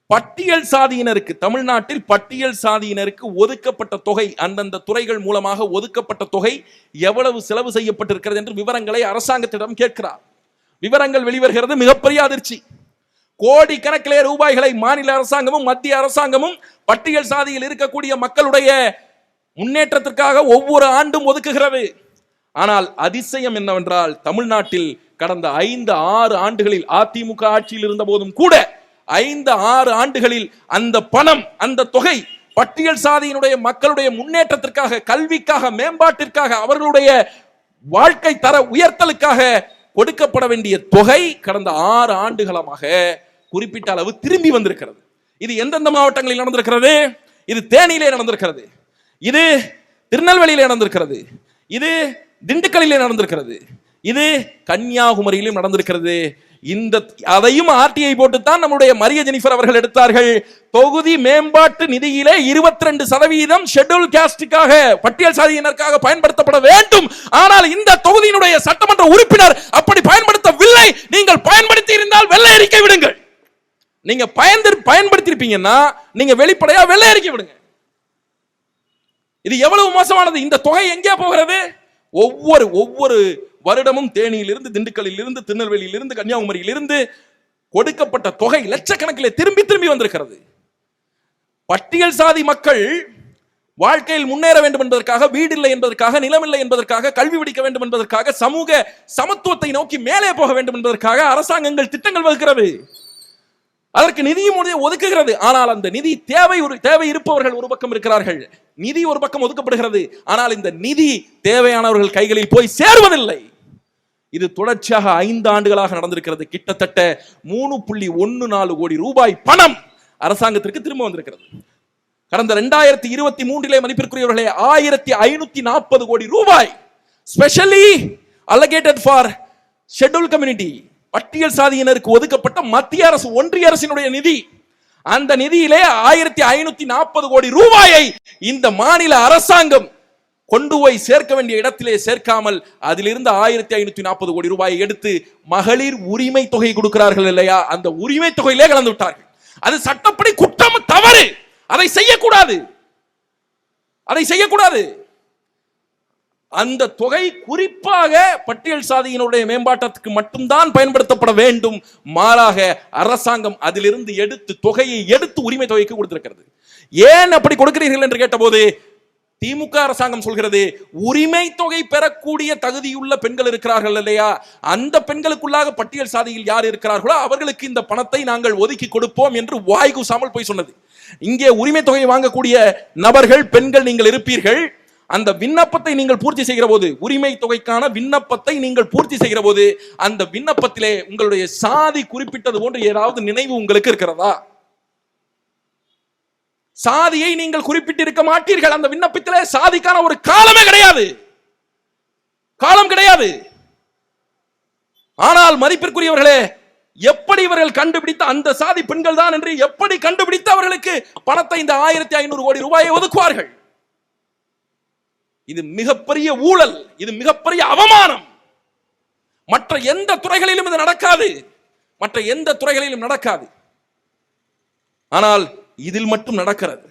பட்டியல் சாதியினருக்கு, தமிழ்நாட்டில் பட்டியல் சாதியினருக்கு ஒதுக்கப்பட்ட தொகை, அந்தந்த துறைகள் மூலமாக ஒதுக்கப்பட்ட தொகை எவ்வளவு செலவு செய்யப்பட்டிருக்கிறது என்று விவரங்களை அரசாங்கத்திடம் கேட்கிறார். விவரங்கள் வெளிவருகிறது. மிகப்பெரிய அதிர்ச்சி. கோடிக்கணக்கிலே ரூபாய்களை மாநில அரசாங்கமும் மத்திய அரசாங்கமும் பட்டியல் சாதியில் இருக்கக்கூடிய மக்களுடைய முன்னேற்றத்திற்காக ஒவ்வொரு ஆண்டும் ஒதுக்குகிறது. ஆனால் அதிசயம் என்னவென்றால், தமிழ்நாட்டில் கடந்த 5-6 ஆண்டுகளில் அதிமுக ஆட்சியில் இருந்த போதும் கூட 5-6 ஆண்டுகளில் அந்த பணம், அந்த தொகை பட்டியல் சாதியினுடைய மக்களுடைய முன்னேற்றத்திற்காக, கல்விக்காக, மேம்பாட்டிற்காக, அவர்களுடைய வாழ்க்கை தர உயர்த்தலுக்காக கொடுக்கப்பட வேண்டிய தொகை கடந்த 6 ஆண்டுகளமாக குறிப்பிட்ட அளவு திரும்பி வந்திருக்கிறது. இது எந்தெந்த மாவட்டங்களில் நடந்திருக்கிறது? இது தேனியிலே நடந்திருக்கிறது, இது திருநெல்வேலியிலே நடந்திருக்கிறது, இது திண்டுக்கல்லிலே நடந்திருக்கிறது, இது கன்னியாகுமரியிலும் நடந்திருக்கிறது. அதையும் ஆர்டிஐ போட்டுத்தான் நம்முடைய மரிய ஜெனிஃபர் அவர்கள் எடுத்தார்கள். தொகுதி மேம்பாட்டு நிதியிலே 22% ஷெட்யூல் காஸ்டுக்காக, பட்டியல் சாதியினருக்காக பயன்படுத்தப்பட வேண்டும். ஆனால் இந்த தொகுதியினுடைய சட்டமன்ற உறுப்பினர் அப்படி பயன்படுத்தவில்லை. நீங்கள் பயன்படுத்தி இருந்தால் வெள்ளை அறிக்கை விடுங்கள். நீங்க பயன்படுத்தி இருப்பீங்கன்னா நீங்க வெளிப்படையா வெள்ளை அறிக்கை விடுங்க. இது எவ்வளவு மோசமானது! இந்த தொகை எங்கே போகிறது? ஒவ்வொரு வருடமும் தேனியிலிருந்து, திண்டுக்கல்லிலிருந்து, திருநெல்வேலியிலிருந்து, கன்னியாகுமரியிலிருந்து கொடுக்கப்பட்ட தொகை லட்சக்கணக்கிலே திரும்பி வந்திருக்கிறது. பட்டியல் சாதி மக்கள் வாழ்க்கையில் முன்னேற வேண்டும் என்பதற்காக, வீடு இல்லை என்பதற்காக, நிலமில்லை என்பதற்காக, கல்வி படிக்க வேண்டும் என்பதற்காக, சமூக சமத்துவத்தை நோக்கி மேலே போக வேண்டும் என்பதற்காக அரசாங்கங்கள் திட்டங்கள் வகுக்கிறது. அதற்கு நிதியும் ஒதுக்குகிறது. ஆனால் அந்த நிதி தேவை இருப்பவர்கள் ஒரு பக்கம் இருக்கிறார்கள், நிதி ஒரு பக்கம் ஒதுக்கப்படுகிறது. ஆனால் இந்த நிதி தேவையானவர்கள் கைகளில் போய் சேர்வதில்லை. இது தொடர்ச்சியாக 5 ஆண்டுகளாக நடந்திருக்கிறது. கிட்டத்தட்ட 3.14 கோடி ரூபாய் பணம் அரசாங்கத்திற்கு திரும்ப வந்திருக்கிறது. கடந்த 2023 மதிப்பிற்குரியவர்களே 1540 கோடி ரூபாய் specially allocated for schedule community, பட்டியல் சாதியினருக்கு ஒதுக்கப்பட்ட மத்திய அரசு, ஒன்றிய அரசினுடைய நிதி. அந்த நிதியிலே 1540 கோடி ரூபாயை இந்த மாநில அரசாங்கம் கொண்டு போய் சேர்க்க வேண்டிய இடத்திலே சேர்க்காமல் அதிலிருந்து 1540 கோடி ரூபாயை எடுத்து மகளிர் உரிமை தொகை கொடுக்கிறார்கள் இல்லையா, அந்த உரிமை தொகையிலே கலந்து விட்டார்கள். அது சட்டப்படி குற்றம், தவறு. அதை செய்யக்கூடாது. அந்த தொகை குறிப்பாக பட்டியல் சாதியினுடைய மேம்பாட்டத்துக்கு மட்டும்தான் பயன்படுத்தப்பட வேண்டும். மாறாக அரசாங்கம் அதிலிருந்து தொகையை எடுத்து உரிமை தொகைக்கு கொடுத்திருக்கிறது. ஏன் அப்படி கொடுக்கிறீர்கள் என்று கேட்டபோது திமுக அரசாங்கம் சொல்கிறது, உரிமை தொகை பெறக்கூடிய தகுதியுள்ள பெண்கள் இருக்கிறார்கள் இல்லையா, அந்த பெண்களுக்குள்ளாக பட்டியல் சாதியில் யார் இருக்கிறார்களோ அவர்களுக்கு இந்த பணத்தை நாங்கள் ஒதுக்கி கொடுப்போம் என்று வாய்கூசாமல் போய் சொன்னது. இங்கே உரிமை தொகை வாங்கக்கூடிய நபர்கள், பெண்கள் நீங்கள் இருப்பீர்கள். அந்த விண்ணப்பத்தை நீங்கள் பூர்த்தி செய்கிற போது, உரிமை தொகைக்கான விண்ணப்பத்தை நீங்கள் பூர்த்தி செய்கிற போது, அந்த விண்ணப்பத்திலே உங்களுடைய சாதி குறிப்பிட்டது போன்று ஏதாவது நினைவு உங்களுக்கு இருக்கிறதா? சாதியை நீங்கள் குறிப்பிட்டிருக்க மாட்டீர்கள். அந்த விண்ணப்பத்திலே சாதிக்கான ஒரு காலம் கிடையாது. ஆனால் மதிப்பிற்குரியவர்களே, எப்படி இவர்கள் கண்டுபிடித்த அந்த சாதி பெண்கள் தான் என்று எப்படி கண்டுபிடித்து அவர்களுக்கு பணத்தை, இந்த 1500 கோடி ரூபாயை ஒதுக்குவார்கள்? இது மிகப்பெரிய ஊழல், இது மிகப்பெரிய அவமானம். மற்ற எந்த துறைகளிலும் இது நடக்காது. ஆனால் இதில் மட்டும் நடக்கிறது.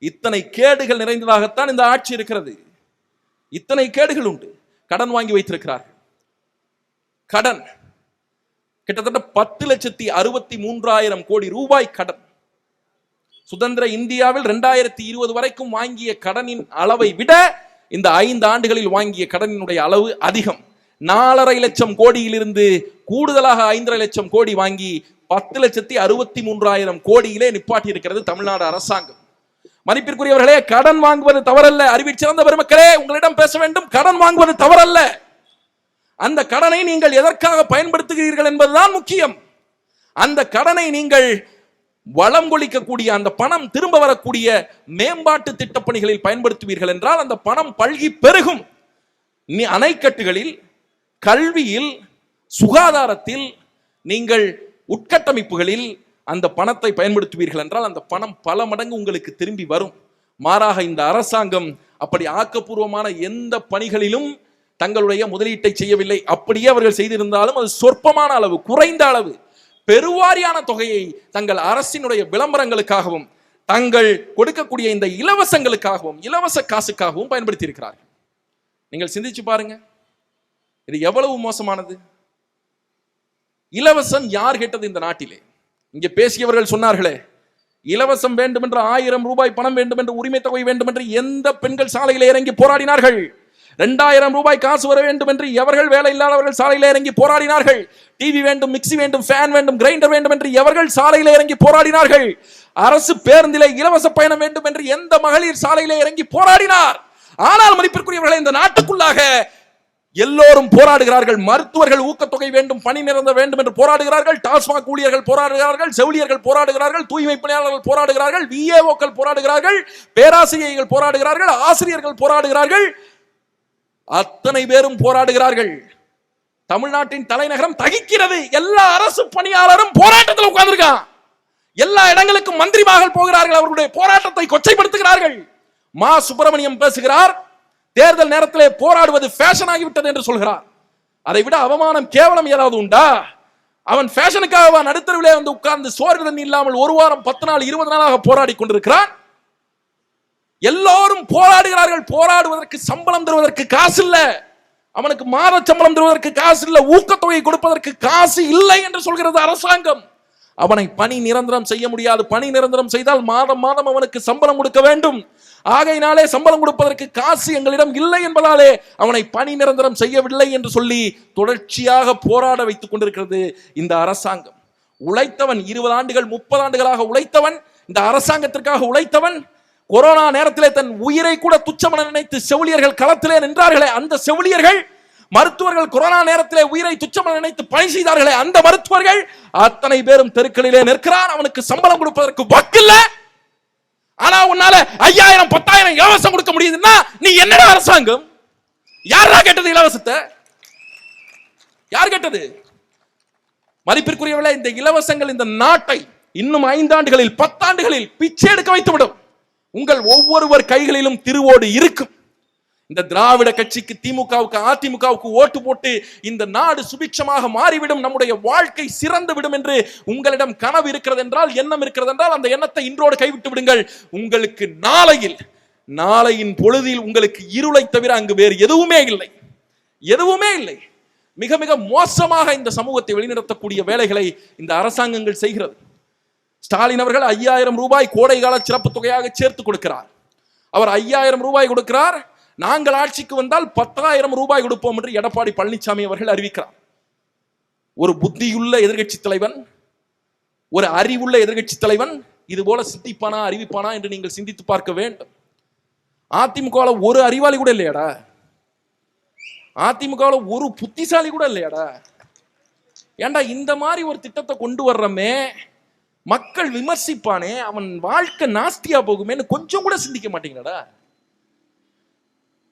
இத்தனை கேடுகள் நிறைந்ததாகத்தான் இந்த ஆட்சி இருக்கிறது. இத்தனை கேடுகள் உண்டு. கடன் வாங்கி வைத்திருக்கிறார்கள். கடன் கிட்டத்தட்ட 10,63,000 கோடி ரூபாய் கடன். சுதந்திர இந்தியாவில் 2020 வரைக்கும் வாங்கிய கடனின் அளவை விட இந்த 5 ஆண்டுகளில் வாங்கிய கடனினுடைய அளவு அதிகம். 4.5 லட்சம் கோடியிலிருந்து கூடுதலாக 5.5 லட்சம் கோடி வாங்கி 10,63,000 கோடியிலே நிப்பாட்டி இருக்கிறது தமிழ்நாடு அரசாங்கம். மதிப்பிற்குரியவர்களே, கடன் வாங்குவது தவறல்ல. அறிவில் சிறந்த பெருமக்களே, உங்களிடம் பேச வேண்டும். கடன் வாங்குவது தவறல்ல. அந்த கடனை நீங்கள் எதற்காக பயன்படுத்துகிறீர்கள் என்பதுதான் முக்கியம். அந்த கடனை நீங்கள் வளம் கொளிக்கக்கூடிய, அந்த பணம் திரும்ப வரக்கூடிய மேம்பாட்டு திட்டப்பணிகளில் பயன்படுத்துவீர்கள் என்றால் அந்த பணம் பல்கி பெருகும். அணைக்கட்டுகளில், கல்வியில், சுகாதாரத்தில், நீங்கள் உட்கட்டமைப்புகளில் அந்த பணத்தை பயன்படுத்துவீர்கள் என்றால் அந்த பணம் பல மடங்கு உங்களுக்கு திரும்பி வரும். மாறாக இந்த அரசாங்கம் அப்படி ஆக்கப்பூர்வமான எந்த பணிகளிலும் தங்களுடைய முதலீட்டை செய்யவில்லை. அப்படியே அவர்கள் செய்திருந்தாலும் அது சொற்பமான அளவு, குறைந்த அளவு. பெருவாரியான தொகையை தங்கள் அரசினுடைய விளம்பரங்களுக்காகவும், தங்கள் கொடுக்கக்கூடிய இந்த இலவசங்களுக்காகவும், இலவச காசுக்காகவும் பயன்படுத்தி இருக்கிறார்கள். நீங்கள் சிந்திச்சு பாருங்க, இது எவ்வளவு மோசமானது. இலவசம் யார் கேட்டது இந்த நாட்டிலே? இங்கே பேசியவர்கள் சொன்னார்களே, இலவசம் வேண்டும் என்று 1000 ரூபாய் பணம் வேண்டும் என்று உரிமை தொகை வேண்டும் என்று எந்த பெண்கள் சாலையில் இறங்கி போராடினார்கள்? 2000 ரூபாய் காசு வர வேண்டும் என்று எவர்கள் வேலை இல்லாதவர்கள் சாலையில் இறங்கி போராடினார்கள்? டிவி வேண்டும், மிக்சி வேண்டும், ஃபேன் வேண்டும், கிரைண்டர் வேண்டும் என்று எவர்கள் சாலையில் இறங்கி போராடினார்கள்? அரசு பேருந்திலே இலவச பயணம் வேண்டும் என்று எந்த மகளிர் சாலையிலே இறங்கி போராடினார்? ஆனால் மதிப்பிற்குரியவர்களை, இந்த நாட்டுக்குள்ளாக எல்லோரும் போராடுகிறார்கள். மருத்துவர்கள் ஊக்கத்தொகை வேண்டும், பணி நிரந்தரம் வேண்டும் என்று போராடுகிறார்கள். டாஸ்மாக் ஊழியர்கள் போராடுகிறார்கள், செவிலியர்கள் போராடுகிறார்கள், தூய்மை பணியாளர்கள் போராடுகிறார்கள், விஏஓக்கள் போராடுகிறார்கள், பேராசிரியர்கள் போராடுகிறார்கள், ஆசிரியர்கள் போராடுகிறார்கள். அத்தனை பேரும் போராடுகிறார்கள். தமிழ்நாட்டின் தலைநகரம் தகிக்கிறது. எல்லா அரசு பணியாளரும் போராட்டத்தில் உட்கார்ந்திருக்கான். எல்லா இடங்களுக்கும் மந்திரிமார்கள் போகிறார்கள், அவர்களுடைய போராட்டத்தை கொச்சைப்படுத்துகிறார்கள். மா சுப்பிரமணியம் பேசுகிறார், தேர்தல் நேரத்திலே போராடுவது ஃபேஷன் ஆகிவிட்டது என்று சொல்கிறார். அதை விட அவமானம், கேவலம் ஏதாவது உண்டா? அவன் ஃபேஷனுக்காக நடுத்தரவிலே வந்து உட்கார்ந்து சோறு தண்ணி இல்லாமல் 1 வாரம் 10 நாள் 20 நாளாக போராடி கொண்டிருக்கிறான். எல்லோரும் போராடுகிறார்கள். போராடுவதற்கு சம்பளம் தருவதற்கு காசு இல்ல, அவனுக்கு மாத சம்பளம் தருவதற்கு காசு இல்ல, ஊக்கத்தொகை கொடுப்பதற்கு காசு இல்லை என்று சொல்கிறது அரசாங்கம். அவனை பணி நிரந்தரம் செய்ய முடியாது. பணி நிரந்தரம் செய்தால் மாதம் மாதம் அவனுக்கு சம்பளம் கொடுக்க வேண்டும். ஆகையினாலே சம்பளம் கொடுப்பதற்கு காசு எங்களிடம் இல்லை என்பதாலே அவனை பணி நிரந்தரம் செய்யவில்லை என்று சொல்லி தொடர்ச்சியாக போராட வைத்துக் கொண்டிருக்கிறது இந்த அரசாங்கம். உழைத்தவன் 20 ஆண்டுகள் 30 ஆண்டுகளாக உழைத்தவன், இந்த அரசாங்கத்திற்காக உழைத்தவன், கொரோனா நேரத்திலே தன் உயிரை கூட துச்சமென நினைத்து செவிலியர்கள் களத்திலே நின்றார்களே, அந்த செவிலியர்கள், மருத்துவர்கள் கொரோனா நேரத்திலே உயிரை துச்சமென நினைத்து பணி செய்தார்களே, அந்த மருத்துவர்கள் அத்தனை பேரும் தெருக்களிலே நிற்கிறான். அவனுக்கு சம்பளம் கொடுப்பதற்கு வக்கில்ல. ஆனா உன்னால 5000 10,000 இலவசம் கொடுக்க முடியுதுன்னா நீ என்னடா அரசாங்கம்? யாரா கேட்டது இலவசத்தை? யார் கேட்டது? மதிப்பிற்குரியவர்களே, இந்த இலவசங்கள் இந்த நாட்டை இன்னும் 5 ஆண்டுகளில் 10 ஆண்டுகளில் பிச்சை எடுக்க வைத்துவிடும். உங்கள் ஒவ்வொருவர் கைகளிலும் திருவோடு இருக்கும். இந்த திராவிட கட்சிக்கு, திமுகவுக்கு, அதிமுகவுக்கு ஓட்டு போட்டு இந்த நாடு சுபிட்சமாக மாறிவிடும், நம்முடைய வாழ்க்கை சிறந்து விடும் என்று உங்களிடம் கனவு இருக்கிறது என்றால், எண்ணம் இருக்கிறது என்றால், அந்த எண்ணத்தை இன்றோடு கைவிட்டு விடுங்கள். உங்களுக்கு நாளையின் பொழுதில் உங்களுக்கு இருளை தவிர அங்கு வேறு எதுவுமே இல்லை, எதுவுமே இல்லை. மிக மிக மோசமாக இந்த சமூகத்தை வழிநடத்தக்கூடிய வேலைகளை இந்த அரசாங்கங்கள் செய்கிறது. ஸ்டாலின் அவர்கள் 5000 ரூபாய் கோடை கால சிறப்பு தொகையாக சேர்த்து கொடுக்கிறார். அவர் 5000 ரூபாய் கொடுக்கிறார். நாங்கள் ஆட்சிக்கு வந்தால் 10,000 ரூபாய் கொடுப்போம் என்று எடப்பாடி பழனிசாமி அவர்கள் அறிவிக்கிறார். ஒரு புத்தியுள்ள எதிர்கட்சி தலைவன், ஒரு அறிவுள்ள எதிர்கட்சி தலைவன் இது போல சிந்திப்பானா, அறிவிப்பானா என்று நீங்கள் சிந்தித்து பார்க்க வேண்டும். அதிமுக ஒரு அறிவாளி கூட இல்லையாடா? அதிமுக ஒரு புத்திசாலி கூட இல்லையாடா? ஏண்டா இந்த மாதிரி ஒரு திட்டத்தை கொண்டு வர்றமே, மக்கள் விமர்சிப்பானே, அவன் வாழ்க்கை நாஸ்தியா போகுமேன்னு கொஞ்சம் கூட சிந்திக்க மாட்டீங்களாடா?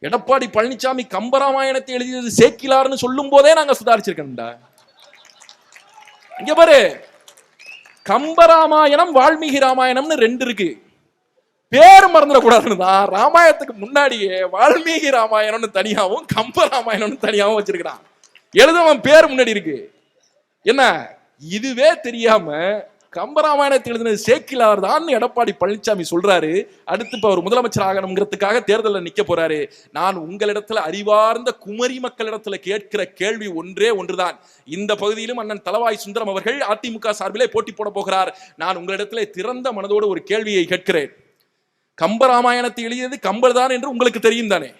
எடப்பாடி பழனிசாமி கம்பராமாயணத்தை எழுதியது சேக்கிலார்னு சொல்லும் போதே நாங்க சுதாரிச்சிருக்கோம்டா. இங்க பாரு, கம்பராமாயணம் வால்மீகி ராமாயணம்னு 2 இருக்கு. பேர் மறந்துடக்கூடாதுன்னு தான் ராமாயணத்துக்கு முன்னாடியே வால்மீகி ராமாயணம்னு தனியாவும் கம்பராமாயணம்னு தனியாவும் வச்சிருக்கிறான். எழுதவன் பேர் முன்னாடி இருக்கு. என்ன இதுவே தெரியாம கம்பராமாயணத்தை எழுதினது சேக்கிலார் தான் எடப்பாடி பழனிசாமி சொல்றாரு. அடுத்து இப்ப அவர் முதலமைச்சர் ஆகணுங்கிறதுக்காக தேர்தலில் நிக்க போறாரு. நான் உங்களிடத்துல அறிவார்ந்த குமரி மக்களிடத்துல கேட்கிற கேள்வி ஒன்றே ஒன்றுதான். இந்த பகுதியிலும் அண்ணன் தளவாய் சுந்தரம் அவர்கள் அதிமுக சார்பிலே போட்டி போட போகிறார். நான் உங்களிடத்துல திறந்த மனதோடு ஒரு கேள்வியை கேட்கிறேன். கம்பராமாயணத்தை எழுதியது கம்பர் தான் என்று உங்களுக்கு தெரியும் தானே?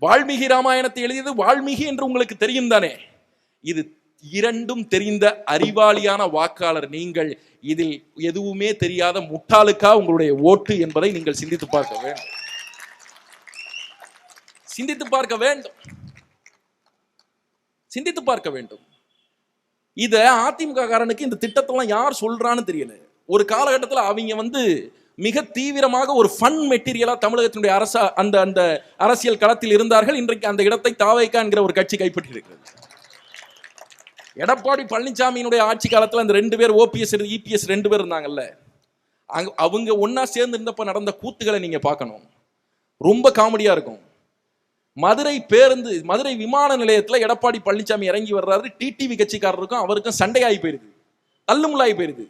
வால்மீகி ராமாயணத்தை எழுதியது வால்மீகி என்று உங்களுக்கு தெரியும் தானே? இது 2ம் தெரிந்த அறிவாளியான வாக்காளர் நீங்கள். இதில் எதுவுமே தெரியாத முட்டாளுக்கா உங்களுடைய ஓட்டு என்பதை நீங்கள் சிந்தித்து பார்க்க வேண்டும். சிந்தித்து பார்க்க வேண்டும். சிந்தித்து பார்க்க வேண்டும். இத அதிமுக காரனுக்கு இந்த திட்டத்தெல்லாம் யார் சொல்றான்னு தெரியல. ஒரு காலகட்டத்தில் அவங்க மிக தீவிரமாக ஒரு ஃபன் மெட்டீரியலா தமிழகத்தினுடைய அந்த அரசியல் களத்தில் இருந்தார்கள். இன்றைக்கு அந்த இடத்தை தாவேகா என்கிற ஒரு கட்சி கைப்பற்றி இருக்கிறது. எடப்பாடி பழனிசாமியினுடைய ஆட்சி காலத்தில் அந்த 2 பேர் ஓபிஎஸ் இபிஎஸ் 2 பேர் இருந்தாங்கல்ல, அவங்க ஒன்னா சேர்ந்து இருந்தப்ப நடந்த கூத்துகளை நீங்க பார்க்கணும். ரொம்ப காமெடியா இருக்கும். மதுரை விமான நிலையத்தில் எடப்பாடி பழனிசாமி இறங்கி வர்றாரு. டிடிவி கட்சிக்காரருக்கும் அவருக்கும் சண்டையாகி போயிருது, தள்ளுமுள்ளாகி போயிருது.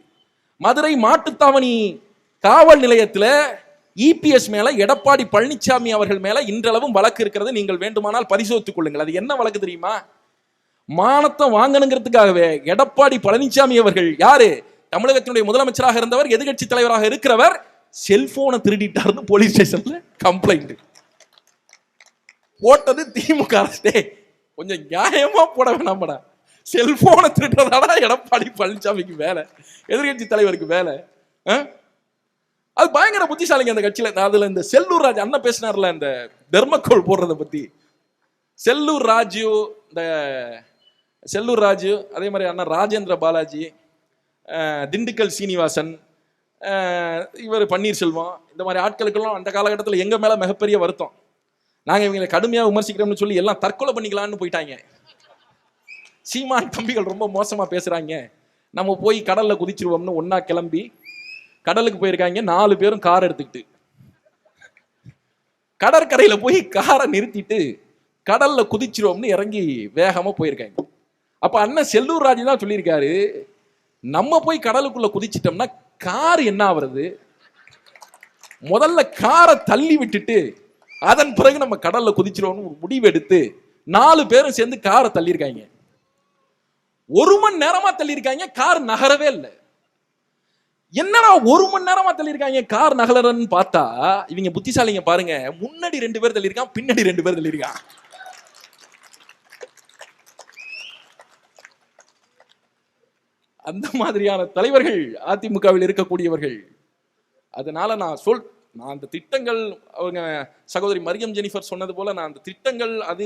மதுரை மாட்டுத்தாவணி காவல் நிலையத்தில் இபிஎஸ் மேல எடப்பாடி பழனிசாமி அவர்கள் மேல இன்றளவும் வழக்கு இருக்கிறது. நீங்கள் வேண்டுமானால் பரிசோதித்துக் கொள்ளுங்கள். அது என்ன வழக்கு தெரியுமா? மானத்தை வாங்கணுங்கிறதுக்காகவே எடப்பாடி பழனிசாமி அவர்கள் யாரு தமிழகத்தினுடைய முதலமைச்சராக இருந்தவர், எதிர்கட்சி தலைவராக இருக்கிறவர் செல்போனை திருடிட்டார்னு போலீஸ் ஸ்டேஷன்ல கம்ப்ளைண்ட் போட்டது திமுக அரசே. கொஞ்சம் நியாயமா போட வேணாம்டா. செல்போனை திருடுறதாடா எடப்பாடி பழனிசாமிக்கு வேலை, எதிர்கட்சி தலைவருக்கு வேலை. அது பயங்கர புத்திசாலிங்க அந்த கட்சியில. அதுல இந்த செல்லூர் ராஜு அண்ணன் பேசினார்ல, இந்த தர்மக்கோள் போடுறத பத்தி. செல்லூர் ராஜு, இந்த செல்லூர் ராஜு, அதே மாதிரி அண்ணன் ராஜேந்திர பாலாஜி, திண்டுக்கல் சீனிவாசன், இவர் பன்னீர்செல்வம், இந்த மாதிரி ஆட்களுக்கெல்லாம் அந்த காலகட்டத்தில் எங்க மேல மிகப்பெரிய வருத்தம். நாங்க இவங்களை கடுமையா விமர்சிக்கிறோம்னு சொல்லி எல்லாம் தற்கொலை பண்ணிக்கலாம்னு போயிட்டாங்க. சீமான் தம்பிகள் ரொம்ப மோசமா பேசுறாங்க, நம்ம போய் கடல்ல குதிச்சிருவோம்னு ஒன்னா கிளம்பி கடலுக்கு போயிருக்காங்க. 4 பேரும் கார் எடுத்துக்கிட்டு கடற்கரையில போய் காரை நிறுத்திட்டு கடல்ல குதிச்சிருவோம்னு இறங்கி வேகமா போயிருக்காங்க. அப்ப அண்ணன் செல்லூர் ராஜு தான் சொல்லியிருக்காரு, நம்ம போய் கடலுக்குள்ள குதிச்சிட்டோம்னா கார் என்ன ஆகுறது, முதல்ல காரை தள்ளி விட்டுட்டு அதன் பிறகு நம்ம கடல்ல குதிச்சிருவோம்னு ஒரு முடிவு எடுத்து 4 பேரும் சேர்ந்து காரை தள்ளியிருக்காங்க. 1 மணி நேரமா தள்ளியிருக்காங்க, கார் நகரவே இல்லை. என்னடா 1 மணி நேரமா தள்ளியிருக்காங்க கார் நகலறன்னு பார்த்தா, இவங்க புத்திசாலிங்க பாருங்க, முன்னாடி 2 பேர் தள்ளியிருக்கான், பின்னாடி 2 பேர் தள்ளியிருக்கான். அந்த மாதிரியான தலைவர்கள் அதிமுகவில் இருக்கக்கூடியவர்கள். அதனால நான் அந்த திட்டங்கள், அவங்க சகோதரி மரியம் ஜெனிஃபர் சொன்னது போல, நான் அந்த திட்டங்கள், அது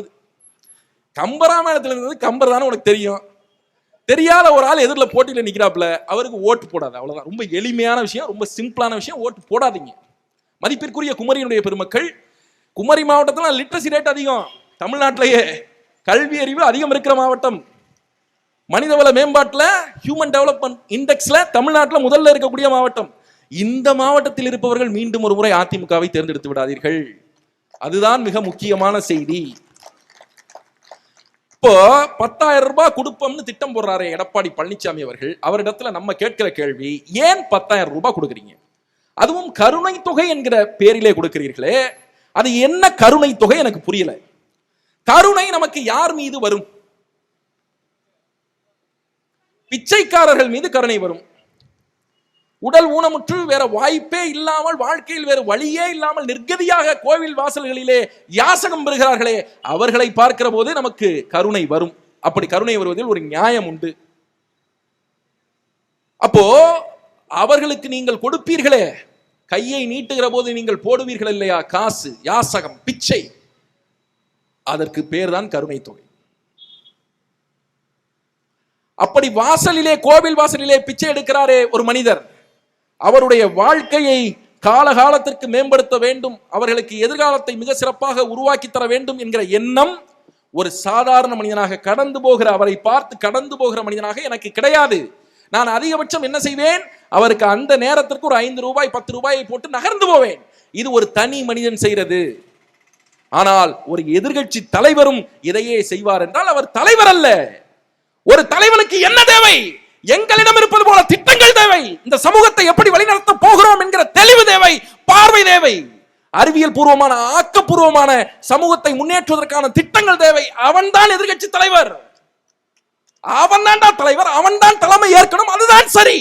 கம்பராமாயணத்துல இருந்தது, கம்பர் தானே உனக்கு தெரியும். தெரியாத ஒரு ஆள் எதிரில் போட்டியில் நிற்கிறாப்புல, அவருக்கு ஓட்டு போடாது, அவ்வளவுதான். ரொம்ப எளிமையான விஷயம், ரொம்ப சிம்பிளான விஷயம், ஓட்டு போடாதீங்க. மதிப்பிற்குரிய குமரியினுடைய பெருமக்கள், குமரி மாவட்டத்தில் லிட்ரஸி ரேட் அதிகம், தமிழ்நாட்டிலேயே கல்வி அறிவு அதிகம் இருக்கிற மாவட்டம். மனிதவள மேம்பாட்டில் ஹியூமன் டெவலப்மெண்ட் இண்டெக்ஸ்ல தமிழ்நாட்டில் முதல்ல இருக்கக்கூடிய மாவட்டம். இந்த மாவட்டத்தில் இருப்பவர்கள் மீண்டும் ஒரு முறை அதிமுகவை தேர்ந்தெடுத்து விடாதீர்கள். அதுதான் மிக முக்கியமான செய்தி. இப்போ 10,000 ரூபாய் கொடுப்போம்னு திட்டம் போடுறாரு எடப்பாடி பழனிசாமி அவர்கள். அவரிடத்துல நம்ம கேட்கிற கேள்வி, ஏன் 10,000 ரூபாய் கொடுக்குறீங்க? அதுவும் கருணை தொகை என்கிற பேரிலே கொடுக்கிறீர்களே, அது என்ன கருணை தொகை எனக்கு புரியல. கருணை நமக்கு யார் மீது வரும்? பிச்சைக்காரர்கள் மீது கருணை வரும். உடல் ஊனமுற்று வேற வாய்ப்பே இல்லாமல், வாழ்க்கையில் வேறு வழியே இல்லாமல் நிர்கதியாக கோவில் வாசல்களிலே யாசகம் பெறுகிறார்களே, அவர்களை பார்க்கிற போது நமக்கு கருணை வரும். அப்படி கருணை வருவதில் ஒரு நியாயம் உண்டு. அப்போ அவர்களுக்கு நீங்கள் கொடுப்பீர்களே, கையை நீட்டுகிற போது நீங்கள் போடுவீர்கள் இல்லையா காசு, யாசகம், பிச்சை, அதற்கு பேர் தான் கருணை தொகை. அப்படி வாசலிலே, கோவில் வாசலிலே பிச்சை எடுக்கிறாரே ஒரு மனிதர், அவருடைய வாழ்க்கையை காலகாலத்திற்கு மேம்படுத்த வேண்டும், அவர்களுக்கு எதிர்காலத்தை மிக சிறப்பாக உருவாக்கி தர வேண்டும் என்கிற எண்ணம் ஒரு சாதாரண மனிதனாக, கடந்து போகிற, அவரை பார்த்து கடந்து போகிற மனிதனாக எனக்கு கிடையாது. நான் அதிகபட்சம் என்ன செய்வேன், அவருக்கு அந்த நேரத்திற்கு ஒரு 5 ரூபாய் 10 ரூபாயை போட்டு நகர்ந்து போவேன். இது ஒரு தனி மனிதன் செய்கிறது. ஆனால் ஒரு எதிர்கட்சி தலைவரும் இதையே செய்வார் என்றால் அவர் தலைவர் அல்ல. ஒரு தலைவனுக்கு என்ன தேவை? எங்களிடம் இருப்பது போல திட்டங்கள் தேவை. இந்த சமூகத்தை எப்படி வழிநடத்த போகிறோம் என்கிற தெளிவு தேவை, பார்வை தேவை, அறிவியல் பூர்வமான, ஆக்கப்பூர்வமான சமூகத்தை முன்னேற்றுவதற்கான திட்டங்கள் தேவை. அவன் தான் எதிர்கட்சி தலைவர், அவன் தான்டா தலைவர், அவன் தான் தலைமை ஏற்கணும், அதுதான் சரி.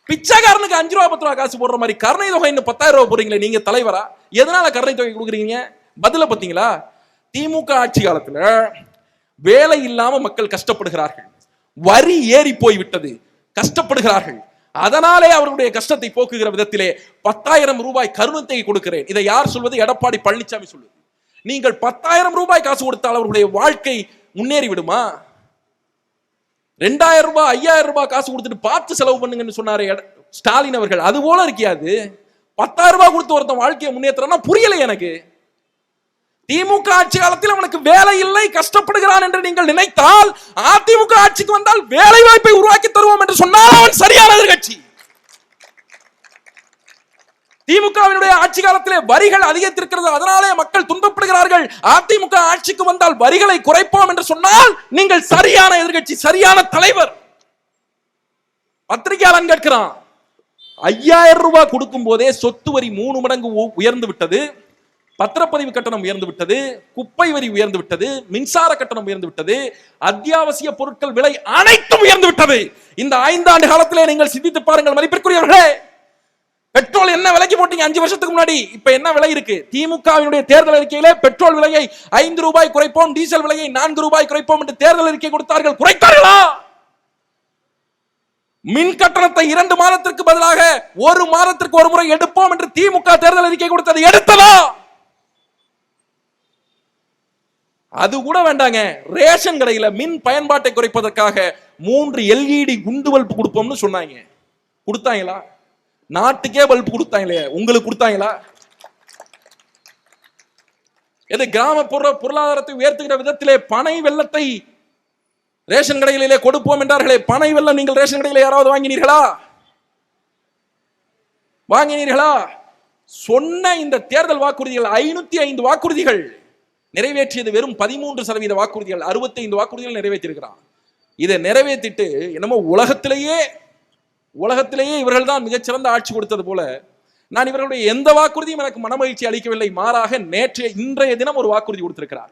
பிச்சைக்காரனுக்கு 5 ரூபாய் 10 ரூபாய் காசு போடுற மாதிரி கருணை தொகை 10,000 ரூபாய் போடுறீங்களே, நீங்க தலைவரா? எதனால கருணை தொகை கொடுக்குறீங்க? பதில பாத்தீங்களா? திமுக ஆட்சி காலத்துல வேலை இல்லாம மக்கள் கஷ்டப்படுகிறார்கள், வரி ஏறி போய்விட்டது, கஷ்டப்படுகிறார்கள். அதனாலே அவர்களுடைய கஷ்டத்தை போக்குகிற விதத்திலே 10,000 ரூபாய் கருணை கொடுக்கிறேன். இதை யார் சொல்வது? எடப்பாடி பழனிசாமி சொல்வது. நீங்கள் 10,000 ரூபாய் காசு கொடுத்தால் அவர்களுடைய வாழ்க்கை முன்னேறி விடுமா? 2,000 ரூபாய் 5,000 ரூபாய் காசு கொடுத்துட்டு பார்த்து செலவு பண்ணுங்கன்னு சொன்னாரு ஸ்டாலின் அவர்கள். அது போல இருக்கியாது. 10,000 ரூபாய் கொடுத்து ஒருத்தன் வாழ்க்கையை முன்னேற்றா புரியல எனக்கு. திமுக ஆட்சி காலத்தில் அவனுக்கு வேலை இல்லை, கஷ்டப்படுகிறான் என்று நீங்கள் நினைத்தால், அதிமுக ஆட்சிக்கு வந்தால் வேலை வாய்ப்பை உருவாக்கி தருவோம் என்று சொன்னால் அவன் சரியான எதிர்க்கட்சி. திமுகவினுடைய ஆட்சி காலத்திலே வரிகள் அதிகரித்திருக்கிறது, அதனாலே மக்கள் துன்பப்படுகிறார்கள். அதிமுக ஆட்சிக்கு வந்தால் வரிகளை குறைப்போம் என்று சொன்னால் நீங்கள் சரியான எதிர்க்கட்சி, சரியான தலைவர். பத்திரிகையாளன் கேட்கிறான், 5,000 ரூபாய் கொடுக்கும் போதே சொத்து வரி 3 மடங்கு உயர்ந்து விட்டது, பத்திரப்பதிவு கட்டணம் உயர்ந்து விட்டது, குப்பை வரி உயர்ந்து விட்டது, மின்சார கட்டணம் உயர்ந்து விட்டது, அத்தியாவசிய பொருட்கள் விலை அனைத்தும் உயர்ந்து விட்டது. இந்த 5 ஆண்டு காலத்திலே நீங்கள் சிந்தித்து பாருங்கள் மதிப்பிற்குரியவர்களே. பெட்ரோல் என்ன விலைக்கு போட்டீங்க 5 வருஷத்துக்கு முன்னாடி, இப்ப என்ன விலை இருக்கு? திமுகவினுடைய தேர்தல் அறிக்கையிலே பெட்ரோல் விலையை 5 ரூபாய் குறைப்போம், டீசல் விலையை 4 ரூபாய் குறைப்போம் என்று தேர்தல் அறிக்கை கொடுத்தார்கள். குறைத்தார்களா? மின் கட்டணத்தை 2 மாதத்திற்கு பதிலாக 1 மாதத்திற்கு ஒரு முறை எடுப்போம் என்று திமுக தேர்தல் அறிக்கை கொடுத்தது எடுத்ததா? அது கூட வேண்டாங்க. ரேஷன் கடையில மின் பயன்பாட்டை குறைப்பதற்காக 3 LED குண்டு பல்பு கொடுப்போம்னு சொன்னாங்க. கொடுத்தாங்களா? நாட்டுக்கே பல்பு கொடுத்தாங்களே, உங்களுக்கு கொடுத்தாங்களா? எது கிராமப்புற பொருளாதாரத்தை உயர்த்துகிற விதத்திலே பனை வெல்லத்தை ரேஷன் கடைகளிலே கொடுப்போம் என்றார்களே, பனை வெல்லம் நீங்கள் ரேஷன் கடையில் யாராவது வாங்கினீர்களா? வாங்கினீர்களா? சொன்ன இந்த தேர்தல் வாக்குறுதிகள் 505 வாக்குறுதிகள் நிறைவேற்றியது வெறும் 13% வாக்குறுதிகள். 65 வாக்குறுதிகள் நிறைவேற்றியிருக்கிறான். இதை நிறைவேற்றிட்டு என்னமோ உலகத்திலேயே இவர்கள் தான் மிகச்சிறந்த ஆட்சி கொடுத்தது போல, நான் இவர்களுடைய எந்த வாக்குறுதியும் எனக்கு மனமகிழ்ச்சி அளிக்கவில்லை. மாறாக இன்றைய தினம் ஒரு வாக்குறுதி கொடுத்திருக்கிறார்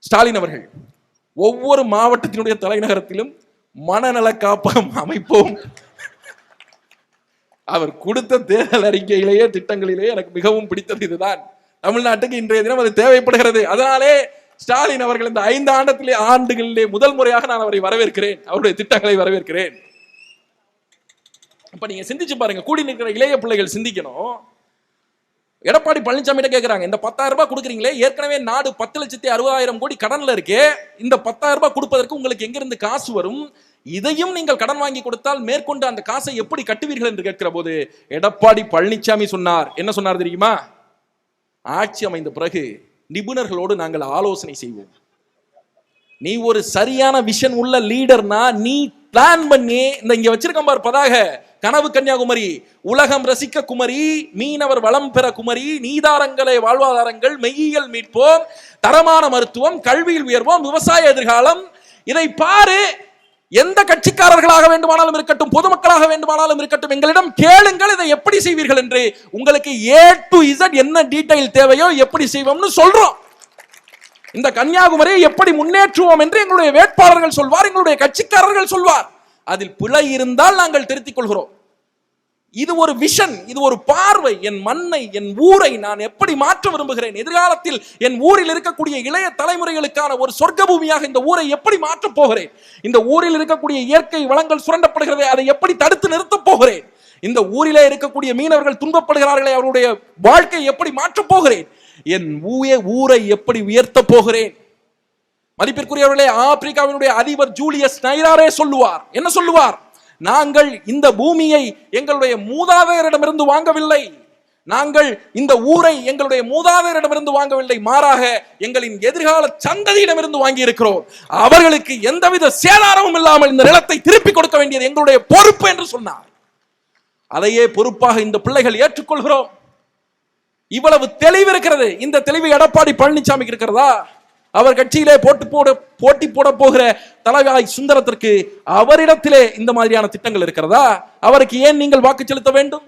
ஸ்டாலின் அவர்கள். ஒவ்வொரு மாவட்டத்தினுடைய தலைநகரத்திலும் மனநல காப்பகம் அமைப்போம். அவர் கொடுத்த தேர்தல் அறிக்கையிலேயே திட்டங்களிலேயே எனக்கு மிகவும் பிடித்தது இதுதான். தமிழ்நாட்டுக்கு இன்றைய தினம் அது தேவைப்படுகிறது. அதனாலே ஸ்டாலின் அவர்கள் இந்த 5 ஆண்டுகளிலே முதல் முறையாக நான் அவரை வரவேற்கிறேன், அவருடைய திட்டங்களை வரவேற்கிறேன். அப்ப நீங்க சிந்திச்சு பாருங்க, கூடி நிற்கிற இளைய பிள்ளைகள் சிந்திக்கணும். எடப்பாடி பழனிசாமி கேட்கிறாங்க, இந்த 10,000 ரூபாய் கொடுக்குறீங்களே, ஏற்கனவே நாடு 10,60,000 கோடி கடன்ல இருக்கு, இந்த 10,000 ரூபாய் கொடுப்பதற்கு உங்களுக்கு எங்கிருந்து காசு வரும்? இதையும் நீங்கள் கடன் வாங்கி கொடுத்தால் மேற்கொண்டு அந்த காசை எப்படி கட்டுவீர்கள் என்று கேட்கிற போது எடப்பாடி பழனிசாமி சொன்னார். என்ன சொன்னார் தெரியுமா? ஆட்சி அமைந்த பிறகு நிபுணர்களோடு நாங்கள் ஆலோசனை செய்வோம். நீ ஒரு சரியான விஷன் உள்ள லீடர்னா நீ பிளான் பண்ணி இங்க வச்சிருக்க பார் பதாக, கனவு கன்னியாகுமரி, உலகம் ரசிக்க குமரி, மீனவர் வளம் பெற குமரி, நீதாரங்களே வாழ்வாதாரங்கள், மெய்யியல் மீட்போம், தரமான மருத்துவம், கல்வியில் உயர்வோம், விவசாய எதிர்காலம். இதை பாரு. எந்த கட்சிக்காரர்களாக வேண்டுமானாலும் இருக்கட்டும், பொதுமக்களாக வேண்டுமானாலும் இருக்கட்டும், எங்களிடம் கேளுங்கள் இதை எப்படி செய்வீர்கள் என்று. உங்களுக்கு A to Z என்ன டீடைல் தேவையோ எப்படி செய்வோம்னு சொல்றோம். இந்த கன்னியாகுமரியை எப்படி முன்னேற்றுவோம் என்று எங்களுடைய வேட்பாளர்கள் சொல்வார், எங்களுடைய கட்சிக்காரர்கள் சொல்வார். அதில் பிழை இருந்தால் நாங்கள் திருத்திக் கொள்கிறோம். இது ஒரு விஷன், இது ஒரு பார்வை. என் மண்ணை, என் ஊரை நான் எப்படி மாற்ற விரும்புகிறேன், எதிர்காலத்தில் என் ஊரில் இருக்கக்கூடிய இளைய தலைமுறைகளுக்கான ஒரு சொர்க்க பூமியாக இந்த ஊரை எப்படி மாற்றப் போகிறேன், இந்த ஊரில் இருக்கக்கூடிய இயற்கை வளங்கள் சுரண்டப்படுகிறதை அதை எப்படி தடுத்து நிறுத்தப் போகிறேன், இந்த ஊரிலே இருக்கக்கூடிய மீனவர்கள் துன்பப்படுகிறார்களே அவருடைய வாழ்க்கை எப்படி மாற்றப் போகிறேன், என் ஊரை எப்படி உயர்த்த போகிறேன். மதிப்பிற்குரியவர்களே, ஆப்பிரிக்காவினுடைய அதிபர் ஜூலியஸ் நைராரே சொல்லுவார். என்ன சொல்லுவார்? நாங்கள் இந்த பூமியை எங்களுடைய மூதாதையரிடமிருந்து வாங்கவில்லை, நாங்கள் இந்த ஊரை எங்களுடைய மூதாதையரிடமிருந்து வாங்கவில்லை, மாறாக எங்களின் எதிர்கால சந்ததியிடமிருந்து வாங்கி இருக்கிறோம். அவர்களுக்கு எந்தவித சேதாரமும் இல்லாமல் இந்த நிலத்தை திருப்பி கொடுக்க வேண்டியது எங்களுடைய பொறுப்பு என்று சொன்னார். அதையே பொறுப்பாக இந்த பிள்ளைகள் ஏற்றுக்கொள்கிறோம். இவ்வளவு தெளிவு இருக்கிறது. இந்த தெளிவு எடப்பாடி பழனிசாமிக்கு இருக்கிறதா? அவர் கட்சியிலே போட்டி போட போகிற தலைவாய் சுந்தரத்திற்கு அவரிடத்திலே இந்த மாதிரியான திட்டங்கள் இருக்கிறதா? அவருக்கு ஏன் நீங்கள் வாக்கு செலுத்த வேண்டும்?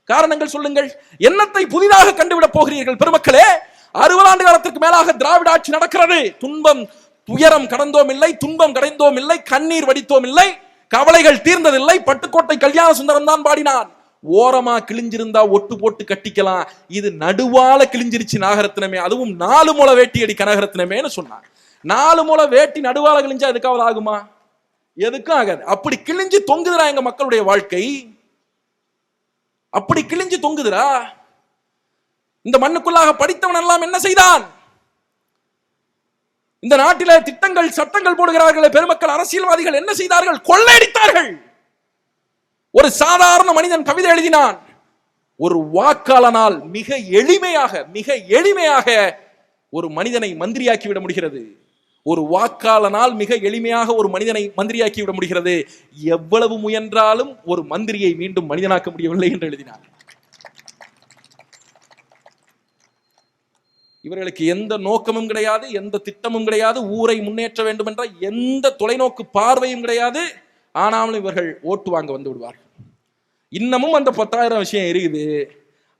காரணங்கள் சொல்லுங்கள். என்னத்தை புதிதாக கண்டுவிட போகிறீர்கள் பெருமக்களே? 60 ஆண்டு காலத்திற்கு மேலாக திராவிட ஆட்சி நடக்கிறது. துயரம் கடந்தோம் இல்லை, துன்பம் கடைந்தோம் இல்லை, கண்ணீர் வடித்தோம் இல்லை, கவலைகள் தீர்ந்ததில்லை. பட்டுக்கோட்டை கல்யாண சுந்தரம் தான் பாடினான், ஓரமா கிழிஞ்சிருந்தா ஒட்டு போட்டு கட்டிக்கலாம், இது நடுவால கிழிஞ்சிருச்சு நாகரத்னமே, அதுவும் 4 முளை வேட்டி அடி கனகரத்னமேன்னு சொன்னான். 4 முளை வேட்டி நடுவால கிழிஞ்சா எதுக்காவது ஆகுமா? எதுக்கும் ஆகாது. அப்படி கிழிஞ்சு தொங்குதுரா எங்க மக்களுடைய வாழ்க்கை, அப்படி கிழிஞ்சு தொங்குதுரா. இந்த மண்ணுக்குள்ளாக படித்தவன் எல்லாம் என்ன செய்தான்? இந்த நாட்டில திட்டங்கள் சட்டங்கள் போடுகிறார்களே பெருமக்கள், அரசியல்வாதிகள் என்ன செய்தார்கள்? கொள்ளையடித்தார்கள். ஒரு சாதாரண மனிதன் கவிதை எழுதினான். ஒரு வாக்காளனால் மிக எளிமையாக ஒரு மனிதனை மந்திரியாக்கி விட முடிகிறது. ஒரு வாக்காளனால் மிக எளிமையாக ஒரு மனிதனை மந்திரியாக்கி விட முடிகிறது. எவ்வளவு முயன்றாலும் ஒரு மந்திரியை மீண்டும் மனிதனாக்க முடியவில்லை என்று எழுதினார். இவர்களுக்கு எந்த நோக்கமும் கிடையாது, எந்த திட்டமும் கிடையாது, ஊரை முன்னேற்ற வேண்டும் என்ற எந்த தொலைநோக்கு பார்வையும் கிடையாது. ஆனாலும் இவர்கள் ஓட்டு வாங்க வந்து விடுவார்கள். இன்னமும் அந்த 10,000 விஷயம் இருக்குது.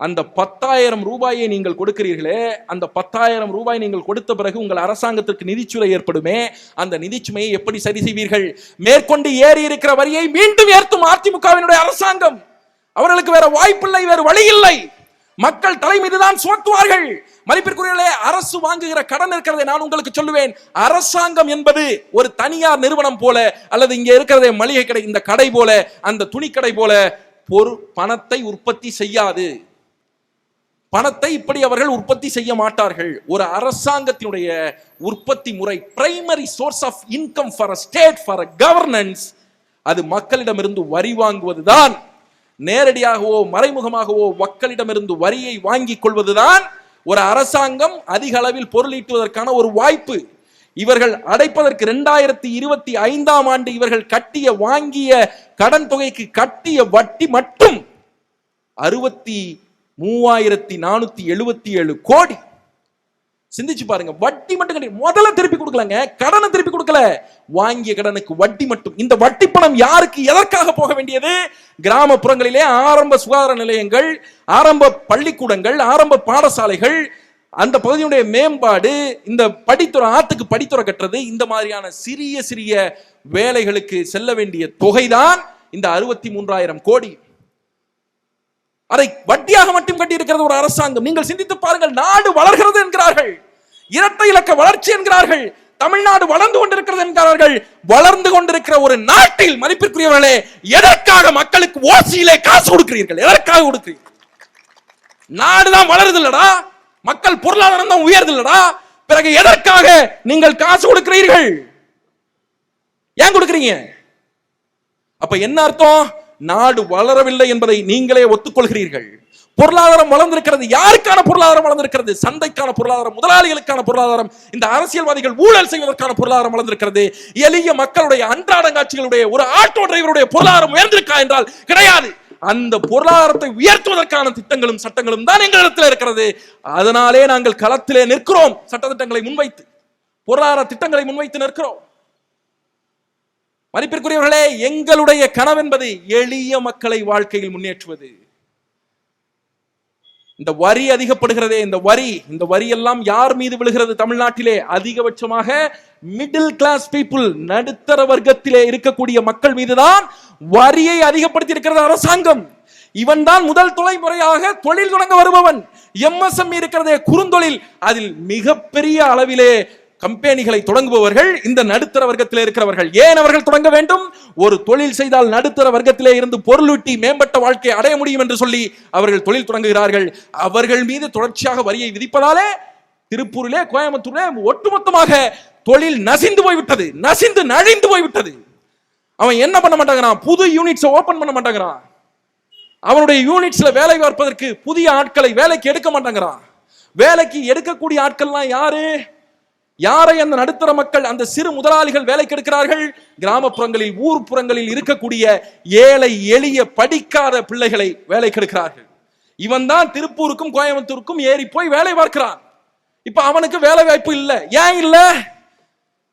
அந்த 10,000 ரூபாயை நீங்கள் கொடுக்கிறீர்களே, அந்த 10,000 ரூபாய் நீங்கள் கொடுத்த பிறகு உங்கள் அரசாங்கத்திற்கு நிதிச்சுமை ஏற்படுமே, அந்த நிதிச்சுமையை எப்படி சரி செய்வீர்கள்? மேற்கொண்டு ஏறி இருக்கிற வரியை மீண்டும் ஏற்றும் அதிமுகவினுடைய அரசாங்கம். அவர்களுக்கு வேற வாய்ப்பில்லை, வேறு வழி இல்லை. மக்கள் தலை மீதுதான் சுமத்துவார்கள். மதிப்பிற்குரியவர்களே, அரசு வாங்குகிற கடன் இருக்கிறதை நான் உங்களுக்கு சொல்லுவேன். அரசாங்கம் என்பது ஒரு தனியார் நிறுவனம் போல, அல்லது இங்க இருக்கிறதே மளிகை கடை, இந்த கடை போல, அந்த துணிக்கடை போல பணத்தை உற்பத்தி செய்யாது. பணத்தை இப்படி அவர்கள் உற்பத்தி செய்ய மாட்டார்கள். ஒரு அரசாங்கத்தினுடைய உற்பத்தி முறை, primary source of income for a state, for a governance, அது மக்களிடமிருந்து வரி வாங்குவதுதான். நேரடியாகவோ மறைமுகமாகவோ மக்களிடமிருந்து வரியை வாங்கிக் கொள்வதுதான் ஒரு அரசாங்கம் அதிக அளவில் பொருளீட்டுவதற்கான ஒரு வாய்ப்பு. இவர்கள் அடைப்பதற்கு 2025ஆம் ஆண்டு இவர்கள் வாங்கிய கடன் தொகைக்கு கட்டிய வட்டி மட்டும் 63,477 கோடி. சிந்திச்சு பாருங்க, வட்டி மட்டும் கட்டி, முதல்ல திருப்பி கொடுக்கலங்க, கடனை திருப்பி கொடுக்கல, வாங்கிய கடனுக்கு வட்டி மட்டும். இந்த வட்டி பணம் யாருக்கு எதற்காக போக வேண்டியது? கிராமப்புறங்களிலே ஆரம்ப சுகாதார நிலையங்கள், ஆரம்ப பள்ளிக்கூடங்கள், ஆரம்ப பாடசாலைகள், அந்த பகுதியுடைய மேம்பாடு, இந்த படித்துறை, ஆத்துக்கு படித்துறை கட்டுறது, இந்த மாதிரியான சிறிய சிறிய வேலைகளுக்கு செல்ல வேண்டிய தொகைதான் இந்த 63,000 கோடி. அதை வட்டியாக மட்டும் கட்டி இருக்கிறது ஒரு அரசாங்கம். நீங்கள் சிந்தித்து பாருங்கள். நாடு வளர்கிறது என்கிறார்கள், இரட்டை இலக்க வளர்ச்சி என்கிறார்கள், தமிழ்நாடு வளர்ந்து கொண்டிருக்கிறது என்கிறார்கள். வளர்ந்து கொண்டிருக்கிற ஒரு நாட்டில் மதிப்பிற்குரியவர்களே, எதற்காக மக்களுக்கு ஓசியிலே காசு கொடுக்கிறீர்கள்? எதற்காக கொடுக்கிறீர்கள்? நாடுதான் வளருது இல்லடா, மக்கள் பொருளாதாரம் தான் உயர்து இல்லடா, பிறகு எதற்காக நீங்கள் காசு கொடுக்கிறீர்கள்? ஏன் கொடுக்கிறீங்க? அப்ப என்ன அர்த்தம்? நாடு வளரவில்லை என்பதை நீங்களே ஒத்துக்கொள்கிறீர்கள். பொருளாதாரம் வளர்ந்திருக்கிறது. யாருக்கான பொருளாதாரம் வளர்ந்திருக்கிறது? சந்தைக்கான பொருளாதாரம், முதலாளிகளுக்கான பொருளாதாரம், இந்த அரசியல்வாதிகள் ஊழல் செய்வதற்கான பொருளாதாரம் வளர்ந்திருக்கிறது. எளிய மக்களுடைய அன்றாடங்காட்சிகளுடைய, ஒரு ஆட்டோ டிரைவருடைய பொருளாதாரம் உயர்ந்திருக்கா என்றால் கிடையாது. அந்த பொருளாதாரத்தை உயர்த்துவதற்கான திட்டங்களும் சட்டங்களும் தான் எங்களிடத்தில் இருக்கிறது. அதனாலே நாங்கள் களத்திலே நிற்கிறோம். சட்டத்திட்டங்களை முன்வைத்து, பொருளாதார திட்டங்களை முன்வைத்து நிற்கிறோம். மதிப்பிற்குரியவர்களே, எங்களுடைய கனவு என்பது எளிய மக்களை வாழ்க்கையில் முன்னேற்றுவது. இந்த வரி அதிகப்படுகிறதே, இந்த வரி எல்லாம் யார் மீது விழுகிறது? தமிழ்நாட்டிலே அதிகபட்சமாக மிடில் கிளாஸ் பீப்புள், நடுத்தர வர்க்கத்திலே இருக்கக்கூடிய மக்கள் மீதுதான் வரியை அதிகப்படுத்தி இருக்கிறது அரசாங்கம். இவன் தான் முதல் தலைமுறையாக தொழில் தொடங்க வருபவன். MSME இருக்கிறதே, குறுந்தொழில், அதில் மிகப்பெரிய அளவிலே கம்பெனிகளை தொடங்குபவர்கள் இந்த நடுத்தர வர்க்கத்திலே இருக்கிறவர்கள். ஏன் அவர்கள் தொடங்க வேண்டும்? ஒரு தொழில் செய்தால் நடுத்தர வர்க்கத்திலே இருந்து பொருளூட்டி மேம்பட்ட வாழ்க்கையை அடைய முடியும் என்று சொல்லி அவர்கள் தொழில் தொடங்குகிறார்கள். அவர்கள் மீது தொடர்ச்சியாக வரியை விதிப்பதாலே திருப்பூரிலே, கோயம்புத்தூரிலே ஒட்டுமொத்தமாக தொழில் நசிந்து போய்விட்டது, நழிந்து போய்விட்டது. அவன் என்ன பண்ண மாட்டாங்கிறான்? புது யூனிட்ஸ் ஓபன் பண்ண மாட்டாங்கிறான். அவனுடைய யூனிட்ஸ்ல வேலை பார்ப்பதற்கு புதிய ஆட்களை வேலைக்கு எடுக்க மாட்டாங்கிறான். வேலைக்கு எடுக்கக்கூடிய ஆட்கள்லாம் யாரை அந்த நடுத்தர மக்கள், அந்த சிறு முதலாளிகள் வேலைக்கு எடுக்கிறார்கள்? கிராமப்புறங்களில், ஊர்ப்புறங்களில் இருக்கக்கூடிய ஏழை எளிய படிக்காத பிள்ளைகளை வேலைக்கு எடுக்கிறார்கள். இவன் தான் திருப்பூருக்கும் கோயம்புத்தூருக்கும் ஏறி போய் வேலை பார்க்கிறான். இப்ப அவனுக்கு வேலை வாய்ப்பு இல்ல. ஏன் இல்ல?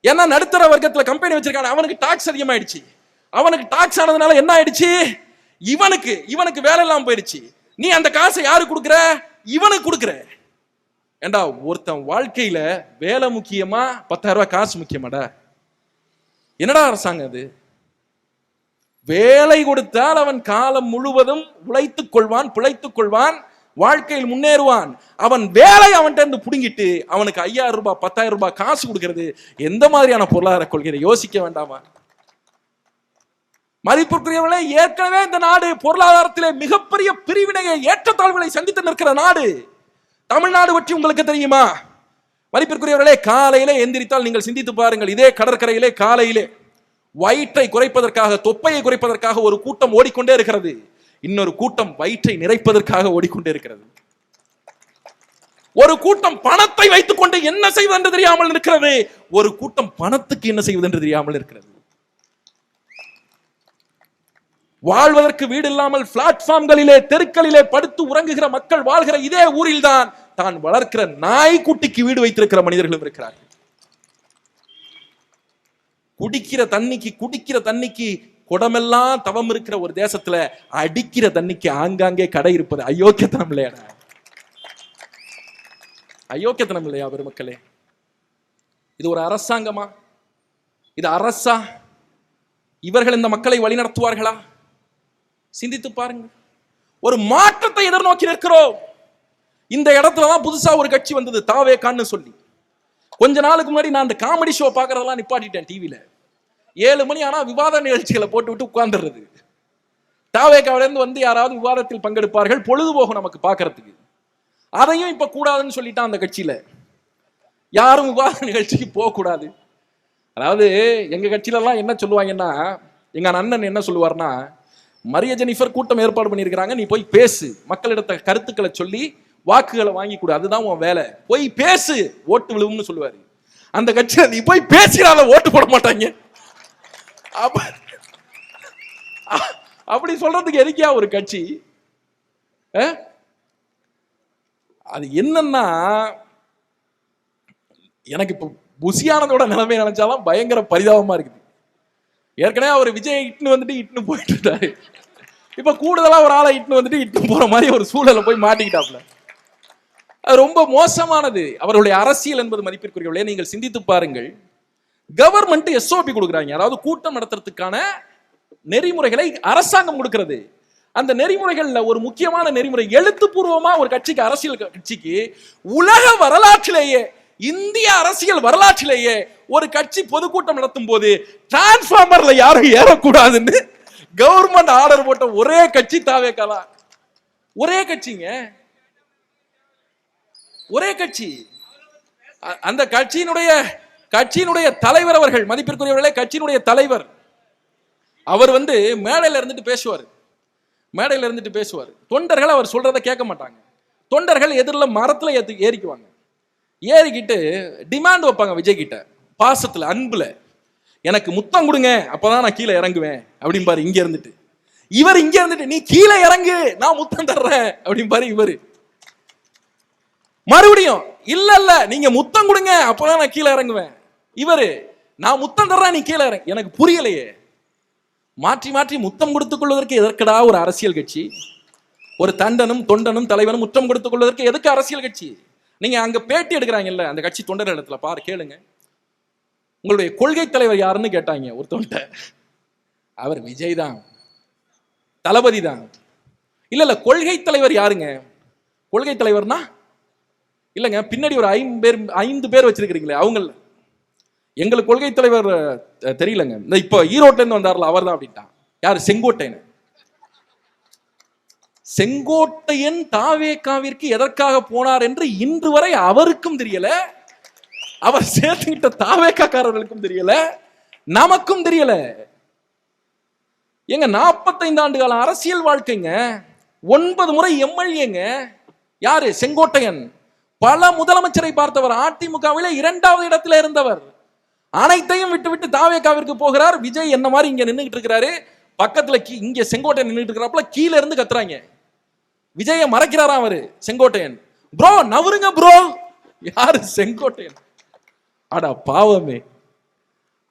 ஏன்னா நடுத்தர வர்க்கத்துல கம்பெனி வச்சிருக்காங்க, அவனுக்கு டாக்ஸ் அதிகமாயிடுச்சு. அவனுக்கு டாக்ஸ் ஆனதுனால என்ன ஆயிடுச்சு? இவனுக்கு வேலை இல்லாம போயிடுச்சு. நீ அந்த காசை யாரு கொடுக்குற? இவனுக்கு கொடுக்குற. ஏண்டா, ஒருத்தன் வாழ்க்கையில வேலை முக்கியமா 10,000 ரூபாய் காசு முக்கியமாடா? என்னடா அரசாங்கம் அது? வேலை கொடுத்தால் அவன் காலம் முழுவதும் உழைத்துக் கொள்வான், பிழைத்துக் கொள்வான், வாழ்க்கையில் முன்னேறுவான். அவன் வேலை அவன்கிட்ட இருந்து புடுங்கிட்டு அவனுக்கு 5,000 ரூபாய் 10,000 ரூபாய் காசு கொடுக்கிறது எந்த மாதிரியான பொருளாதார கொள்கை? யோசிக்க வேண்டாமா? மதிப்பிற்குரியவர்களே, ஏற்கனவே இந்த நாடு பொருளாதாரத்திலே மிகப்பெரிய பிரிவினையை, ஏற்றத்தாழ்வுகளை சந்தித்து நிற்கிற நாடு. தமிழ்நாடு பற்றி உங்களுக்கு தெரியுமா? மதிப்பிற்குரியவர்களே, காலையிலே எந்திரித்தால் நீங்கள் சிந்தித்து பாருங்கள். இதே கடற்கரையிலே காலையிலே வயிற்றை குறைப்பதற்காக, தொப்பையை குறைப்பதற்காக ஒரு கூட்டம் ஓடிக்கொண்டே இருக்கிறது. இன்னொரு கூட்டம் வயிற்றை நிறைப்பதற்காக ஓடிக்கொண்டே இருக்கிறது. ஒரு கூட்டம் பணத்தை வைத்துக் கொண்டு என்ன செய்வது என்று தெரியாமல் இருக்கிறது. ஒரு கூட்டம் பணத்துக்கு என்ன செய்வது என்று தெரியாமல் இருக்கிறது. வாழ்வதற்கு வீடு இல்லாமல் பிளாட்ஃபார்ம்களிலே, தெருக்களிலே படுத்து உறங்குகிற மக்கள் வாழ்கிற இதே ஊரில் தான் வளர்க்கிற நாய்க்குட்டிக்கு வீடு வைத்திருக்கிற மனிதர்களும் இருக்கிறார்கள். குடிக்கிற தண்ணிக்கு குடமெல்லாம் தவம் இருக்கிற ஒரு தேசத்துல அடிக்கிற தண்ணிக்கு ஆங்காங்கே கடை இருப்பது அயோக்கியத்தனம் இல்லையாடா? அயோக்கியத்தனம் இல்லையா பெருமக்களே? இது ஒரு அரசாங்கமா? இது அரசா? இவர்கள் இந்த மக்களை வழிநடத்துவார்களா? சிந்தித்து பாருங்க. ஒரு மாற்றத்தை எதிர்நோக்கி நிற்கிறோம். இந்த இடத்துலதான் புதுசா ஒரு கட்சி வந்தது, தாவேகான்னு சொல்லி. கொஞ்ச நாளுக்கு முன்னாடி நான் அந்த காமெடி ஷோ பாக்குறதெல்லாம் நிப்பாட்டிட்டேன். டிவியில 7 மணி ஆனா விவாத நிகழ்ச்சிகளை போட்டு விட்டு உட்கார்ந்துடுறது. தாவேகாவில இருந்து வந்து யாராவது விவாதத்தில் பங்கெடுப்பார்கள், பொழுதுபோகும் நமக்கு பாக்குறதுக்கு. அதையும் இப்ப கூடாதுன்னு சொல்லிட்டான் அந்த கட்சியில. யாரும் விவாத நிகழ்ச்சிக்கு போக கூடாது. அதாவது எங்க கட்சியில எல்லாம் என்ன சொல்லுவாங்கன்னா, எங்க அண்ணன் என்ன சொல்லுவார்னா, மரிய ஜெனிஃபர் கூட்டம் ஏற்பாடு பண்ணியிருக்கிறாங்க, நீ போய் பேசு, மக்களிடத்த கருத்துக்களை சொல்லி வாக்குகளை வாங்கி கொடு, அதுதான் உன் வேலை, போய் பேசு, ஓட்டு விழுவும்னு சொல்லுவாரு. அந்த கட்சியில நீ போய் பேசினால ஓட்டு போட மாட்டாங்க. அப்படி சொல்றதுக்கு எதுக்கியா ஒரு கட்சி? அது என்னன்னா, எனக்கு இப்ப புசியானதோட நிலைமை நினைச்சாலும் பயங்கர பரிதாபமா இருக்குது. ஏற்கனவே அவர் விஜய் இட்டுன்னு வந்துட்டு இட்டுன்னு போயிட்டு இருந்தாரு. இப்ப கூடுதலா ஒரு ஆளை இட்டுன்னு வந்துட்டு இட்டுன்னு போற மாதிரி ஒரு சூழலை போய் மாட்டிக்கிட்டாப்ல. அது ரொம்ப மோசமானது. அவருடைய அரசியல் என்பது மதிப்பிற்குரியவர்களே, நீங்கள் சிந்தித்து பாருங்கள். கவர்மெண்ட் எஸ்ஓபி கொடுக்குறாங்க, அதாவது கூட்டம் நடத்துறதுக்கான நெறிமுறைகளை அரசாங்கம் கொடுக்கிறது. அந்த நெறிமுறைகள்ல ஒரு முக்கியமான நெறிமுறை, எழுத்துப்பூர்வமா ஒரு கட்சிக்கு, அரசியல் கட்சிக்கு உலக வரலாற்றிலேயே, இந்திய அரசியல் வரலாற்றிலேயே ஒரு கட்சி பொதுக்கூட்டம் நடத்தும் போது டிரான்ஸ்பார்மர்ல யாரும் ஏறக்கூடாதுன்னு கவர்மெண்ட் ஆர்டர் போட்ட ஒரே கட்சி தாவேகா. ஒரே கட்சிங்க, ஒரே கட்சி. அந்த கட்சியினுடைய தலைவர் அவர்கள், மதிப்பிற்குரியவர்களே, கட்சியினுடைய தலைவர் அவர் வந்து மேடையில இருந்துட்டு பேசுவார். தொண்டர்கள் அவர் சொல்றதை கேட்க மாட்டாங்க. தொண்டர்கள் எதிரில் மரத்துல ஏறிக்குவாங்க. ஏறிக்கிட்டு டிமாண்ட் வைப்பாங்க விஜய் கிட்ட, பாசத்துல, அன்புல, எனக்கு முத்தம் கொடுங்க, அப்பதான் நான் கீழே இறங்குவேன் அப்படிம்பாரு. இங்க இருந்துட்டு இவர் இங்க இருந்துட்டு, நீ கீழே இறங்கு, நான் முத்தம் தர்றேன் அப்படிம்பாரு. இவரு மறுபடியும் இல்ல நீங்க முத்தம் கொடுங்க, அப்பதான் நான் கீழே இறங்குவேன். இவரு, நான் முத்தம் தர்றேன், நீ கீழே இறங்கு. எனக்கு புரியலையே, மாற்றி மாற்றி முத்தம் கொடுத்துக் கொள்வதற்கு எதற்கடா ஒரு அரசியல் கட்சி? ஒரு தண்டனும் தொண்டனும் தலைவனும் முத்தம் கொடுத்துக் கொள்வதற்கு எதுக்கு அரசியல் கட்சி? நீங்க அங்க பேட்டி எடுக்கிறாங்கல்ல அந்த கட்சி தொண்டர் இடத்துல பாரு, கேளுங்க, உங்களுடைய கொள்கை தலைவர் யாருன்னு கேட்டாங்க ஒருத்தவன்ட்ட. அவர் விஜய் தான், தளபதி தான். இல்ல கொள்கை தலைவர் யாருங்க? கொள்கை தலைவர்னா இல்லங்க, பின்னாடி ஒரு 5 பேர் வச்சிருக்கிறீங்களே அவங்க. எங்களுக்கு கொள்கை தலைவர் தெரியலங்க, இந்த இப்ப ஈரோட்ல இருந்து வந்தார்ல அவர் தான் அப்படின்ட்டான். யாரு? செங்கோட்டையன். செங்கோட்டையன் தாவேகாவிற்கு எதற்காக போனார் என்று இன்று வரை அவருக்கும் தெரியல, அவர் சேர்த்துக்கிட்ட தாவேகாக்காரர்களுக்கும் தெரியல, நமக்கும் தெரியல. எங்க 45 ஆண்டு கால அரசியல் வாழ்க்கைங்க, 9 முறை எம்எல்ஏங்க. யாரு? செங்கோட்டையன். பல முதலமைச்சரை பார்த்தவர், அதிமுகவிலே 2வது இடத்துல இருந்தவர். அனைத்தையும் விட்டு தாவேகாவிற்கு போகிறார். விஜய் என்ன மாதிரி இங்க நின்றுகிட்டு இருக்கிறாரு, பக்கத்துல இங்க செங்கோட்டையன் நின்றுட்டு இருக்கிறாப்புல, கீழே இருந்து கத்துறாங்க. விஜய மறைக்கிறாராம் அவரு செங்கோட்டையன். Bro நவருங்க bro. யாரு? செங்கோட்டையன். அடா பாவமே,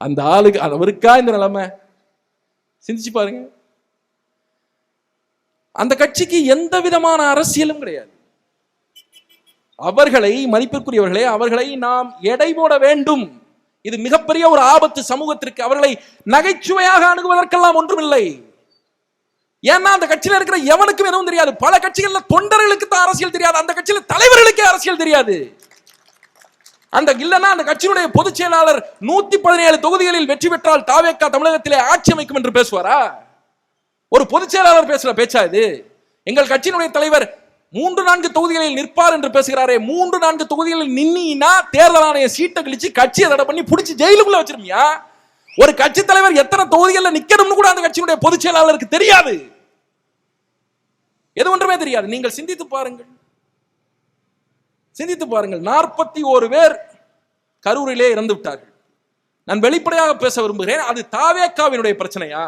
அந்த ஆளுக்கு, அவருக்கா இந்த நிலைமை? சிந்திச்சு பாருங்க. அந்த கட்சிக்கு எந்த விதமான அரசியலும் கிடையாது. அவர்களை, மதிப்பிற்குரியவர்களே, அவர்களை நாம் எடை போட வேண்டும். இது மிகப்பெரிய ஒரு ஆபத்து சமூகத்திற்கு. அவர்களை நகைச்சுவையாக அணுகுவதற்கெல்லாம் ஒன்றுமில்லை. ஏன்னா அந்த கட்சியில இருக்கிற எவனுக்கும் எதுவும் தெரியாது. பல கட்சிகள்ல தொண்டர்களுக்கு தான் அரசியல் தெரியாது, அந்த கட்சியில தலைவர்களுக்கே அரசியல் தெரியாது. அந்த இல்லனா அந்த கட்சியினுடைய பொதுச் செயலாளர் 117 தொகுதிகளில் வெற்றி பெற்றால் தாவேகா தமிழகத்திலே ஆட்சி அமைக்கும் என்று பேசுவாரா? ஒரு பொதுச் செயலாளர் பேசுற பேச்சா இது? எங்கள் கட்சியினுடைய தலைவர் 3-4 தொகுதிகளில் நிற்பார் என்று பேசுகிறாரே, 3-4 தொகுதிகளில் நின்னா தேர்தல் ஆணைய சீட்டை கழிச்சு கட்சியை தடை பண்ணி பிடிச்சி ஜெயிலுக்குள்ள வச்சிருமியா? ஒரு கட்சி தலைவர் எத்தனை தொகுதிகளில் நிக்கணும்னு கூட அந்த கட்சியினுடைய பொதுச் செயலாளருக்கு தெரியாது. எது ஒன்றுமே தெரியாது. நீங்கள் சிந்தித்து பாருங்கள், 41 பேர் கரூரிலே இறந்து விட்டார்கள். நான் வெளிப்படையாக பேச விரும்புகிறேன். அது தாவேகாவினுடைய பிரச்சனையா?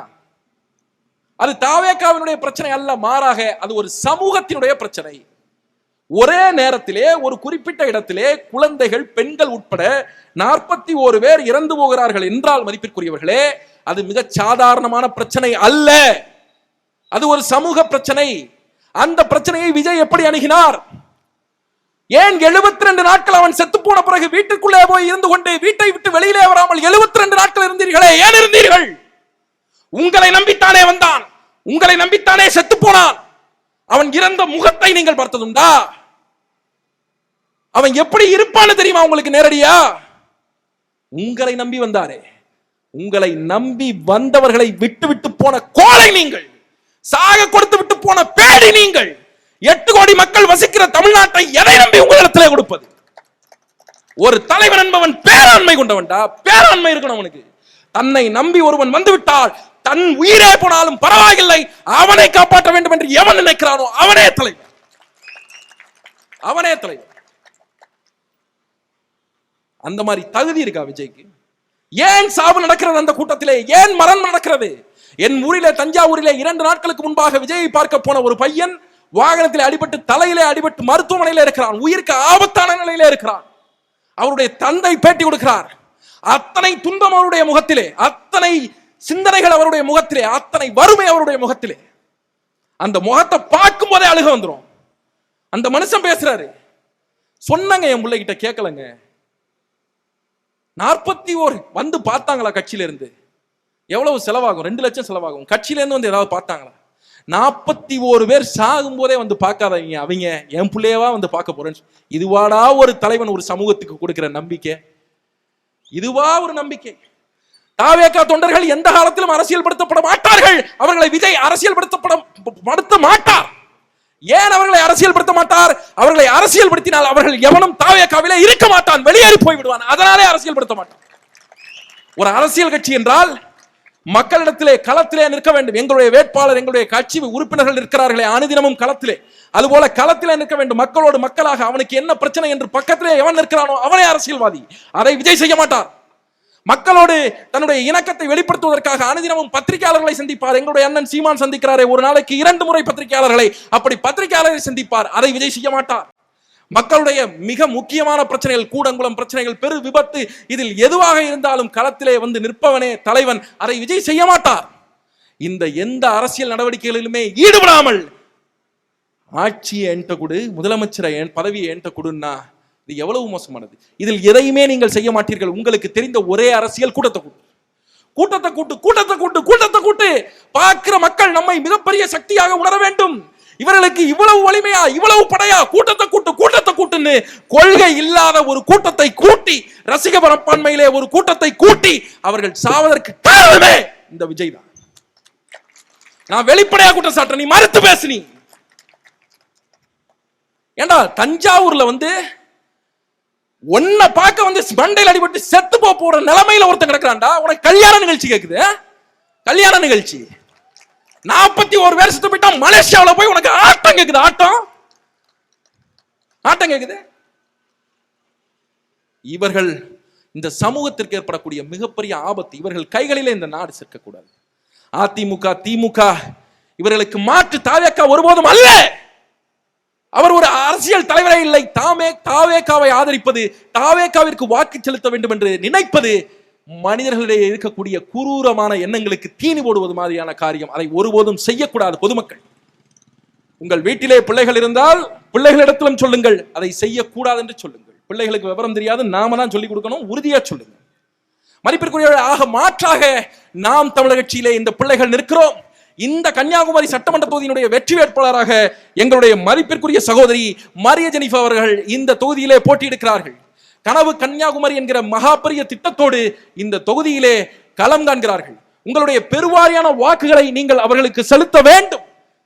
அது தாவேகாவினுடைய பிரச்சனை அல்ல, மாறாக அது ஒரு சமூகத்தினுடைய பிரச்சனை. ஒரே நேரத்திலே ஒரு குறிப்பிட்ட இடத்திலே குழந்தைகள், பெண்கள் உட்பட 41 பேர் இறந்து போகிறார்கள் என்றால் மதிப்பிற்குரியவர்களே, அது மிக சாதாரணமான பிரச்சனை அல்ல. அது ஒரு சமூக பிரச்சனை. அந்த பிரச்சனையை விஜய் எப்படி அணுகினார்? ஏன் 72 நாட்கள் அவன் செத்து போன பிறகு வீட்டுக்குள்ளே போய் இருந்து கொண்டு வீட்டை விட்டு வெளியிலே வராமல் 72 நாட்கள் இருந்தீர்களே, ஏன் இருந்தீர்கள்? உங்களை நம்பித்தானே வந்தான், உங்களை நம்பித்தானே செத்து போனான். அவன் இறந்த முகத்தை நீங்கள் பார்த்ததுண்டா? அவன் எப்படி இருப்பான்னு தெரியுமா உங்களுக்கு நேரடியா? உங்களை நம்பி வந்தாரே, உங்களை நம்பி வந்தவர்களை விட்டு விட்டு போன கோழை நீங்கள், சாக கொடுத்து விட்டு போன பேடி நீங்கள். 8 கோடி மக்கள் வசிக்கிற தமிழ்நாட்டை எதை நம்பி உங்களிடத்திலே கொடுப்பது? ஒரு தலைவன் என்பவன் பேராண்மை கொண்டவன்டா, பேராண்மை இருக்கணும் அவனுக்கு. தன்னை நம்பி ஒருவன் வந்து விட்டால் தன் உயிரே போனாலும் பரவாயில்லை, அவனை காப்பாற்ற வேண்டும் என்று எவன் நினைக்கிறானோ அவனே தலைவன், அவனே தலைவன். அந்த மாதிரி தகுதி இருக்கா விஜய்க்கு? ஏன் சாவு நடக்கிறது அந்த கூட்டத்திலே? ஏன் மரணம் நடக்கிறது? என் ஊரிலே, தஞ்சாவூரிலே 2 நாட்களுக்கு முன்பாக விஜயை பார்க்க போன ஒரு பையன் வாகனத்தில் அடிபட்டு, தலையிலே அடிபட்டு மருத்துவமனையில் இருக்கிறான், உயிருக்கு ஆபத்தான நிலையிலே இருக்கிறான். அவருடைய தந்தை பேட்டி கொடுக்கிறார். அத்தனை துன்பம் அவருடைய முகத்திலே, அத்தனை சிந்தனைகள் அவருடைய முகத்திலே, அத்தனை வறுமை அவருடைய முகத்திலே. அந்த முகத்தை பார்க்கும் போதே அழுக வந்துடும். அந்த மனுஷன் பேசுறாரு, சொன்னங்க என் பிள்ளைகிட்ட கேட்கலங்க. 41 வந்து பார்த்தாங்களா? கட்சியில இருந்து எவ்வளவு செலவாகும்? 2 லட்சம் செலவாகும். கட்சியில இருந்து வந்து ஏதாவது பார்த்தாங்களா? 41 பேர் சாகும் போதே வந்து பார்க்காதவங்க அவங்க என் பிள்ளையவா வந்து பார்க்க போறேன்னு. இதுவாடா ஒரு தலைவன் ஒரு சமூகத்துக்கு கொடுக்கிற நம்பிக்கை? இதுவா ஒரு நம்பிக்கை? தாவேகா தொண்டர்கள் எந்த காலத்திலும் அரசியல்படுத்தப்பட மாட்டார்கள். அவர்களை விஜய் அரசியல்படுத்த மாட்டார். ஏன் அவர்களை அரசியல்படுத்த மாட்டார்? அவர்களை அரசியல்படுத்தினால் அவர்கள் எவனும் தாவேகாவிலே இருக்க மாட்டான், வெளியேறி போய்விடுவான். அதனாலே அரசியல்படுத்த மாட்டான். ஒரு அரசியல் கட்சி என்றால் மக்களிடத்திலே, களத்திலே நிற்க வேண்டும். எங்களுடைய வேட்பாளர், எங்களுடைய கட்சி உறுப்பினர்கள் இருக்கிறார்களே அனுதினமும் களத்திலே, அதுபோல களத்திலே நிற்க வேண்டும். மக்களோடு மக்களாக அவனுக்கு என்ன பிரச்சனை என்று பக்கத்திலே எவன் நிற்கிறானோ அவனே அரசியல்வாதி. அதை விஜய் செய்ய மாட்டார். மக்களோடு தன்னுடைய இணக்கத்தை வெளிப்படுத்துவதற்காக அனுதினமும் பத்திரிகையாளர்களை சந்திப்பார். எங்களுடைய அண்ணன் சீமான் சந்திக்கிறாரே, ஒரு நாளைக்கு 2 முறை பத்திரிகையாளர்களை, அப்படி பத்திரிகையாளரை சந்திப்பார். அதை விஜய் செய்ய மாட்டார். மக்களுடைய மிக முக்கியமான பிரச்சனைகள், கூடங்குளம் பிரச்சனைகள், பெரு விபத்து, இதில் எதுவாக இருந்தாலும் களத்திலே வந்து நிற்பவனே தலைவன். அதை விஜய் செய்ய மாட்டார். இந்த எந்த அரசியல் நடவடிக்கைகளிலுமே ஈடுபடாமல் ஆட்சியை என்கிட்ட கொடு, முதலமைச்சரை பதவியை என்கிட்ட கொடுன்னா இது எவ்வளவு மோசமானது. இதில் எதையுமே நீங்கள் செய்ய மாட்டீர்கள். உங்களுக்கு தெரிந்த ஒரே அரசியல் கூட்டத்தை கூட்டு, கூட்டத்தை கூட்டு, கூட்டத்தை கூட்டு, கூட்டத்தை கூட்டு. பார்க்கிற மக்கள் நம்மை மிகப்பெரிய சக்தியாக உணர வேண்டும். இவர்களுக்கு இவ்வளவு வலிமையா, இவ்வளவு படையா, கூட்டத்தை கூட்டு, கூட்டத்தை கூட்டுன்னு கொள்கை இல்லாத ஒரு கூட்டத்தை கூட்டி, ரசிக பரப்பான்மையிலே ஒரு கூட்டத்தை கூட்டி அவர்கள் சாவதற்கு காரணமே இந்த விஜய் தான். நான் வெளிப்படையா கூட்டம் சாட்டுறேன், நீ மறுத்து பேசு. நீ ஏண்டா தஞ்சாவூர்ல வந்து ஒன்ன பார்க்க வந்து மண்டையில் அடிபட்டு செத்து போற நிலைமையில ஒருத்தன் கிடக்குறான்டா. உனக்கு கல்யாண நிகழ்ச்சி கேக்குது? கல்யாண நிகழ்ச்சி 41 பேர் செத்து போயிட்டா மலேசியாவில் போய் உனக்கு ஆட்டம் கேக்குது? ஆட்டம் கேக்குது. இவர்கள் இந்த சமூகத்திற்கு ஏற்படக்கூடிய மிகப்பெரிய ஆபத்து. இவர்கள் கைகளிலே இந்த நாடு சேர்க்கக்கூடாது. அதிமுக, திமுக இவர்களுக்கு மாற்று தாவேகா ஒருபோதும் அல்ல. அவர் ஒரு அரசியல் தலைவரே இல்லை. தாவேகாவை ஆதரிப்பது, தாவேகாவிற்கு வாக்கு செலுத்த வேண்டும் என்று நினைப்பது மனிதர்களிடையே இருக்கக்கூடிய குரூரமான எண்ணங்களுக்கு தீனி போடுவது மாதிரியான காரியம். அதை ஒருபோதும் செய்யக்கூடாது. பொதுமக்கள், உங்கள் வீட்டிலே பிள்ளைகள் இருந்தால் பிள்ளைகளிடத்திலும் சொல்லுங்கள், அதை செய்யக்கூடாது என்று சொல்லுங்கள். பிள்ளைகளுக்கு விவரம் தெரியாது, நாம தான் சொல்லிக் கொடுக்கணும். உறுதியா சொல்லுங்க. மதிப்பிற்குரிய ஆக மாற்றாக நாம் தமிழக கட்சியிலே இந்த பிள்ளைகள் நிற்கிறோம். இந்த கன்னியாகுமரி சட்டமன்ற தொகுதியினுடைய வெற்றி வேட்பாளராக எங்களுடைய மதிப்பிற்குரிய சகோதரி மரிய ஜெனிஃபர் அவர்கள் இந்த தொகுதியிலே போட்டியிடுகிறார்கள். கனவு கன்னியாகுமரி என்கிற மகாபெரிய திட்டத்தோடு இந்த தொகுதியிலே களம் காண்கிறார்கள். உங்களுடைய பெருவாரியான வாக்குகளை நீங்கள் அவர்களுக்கு செலுத்த வேண்டும்.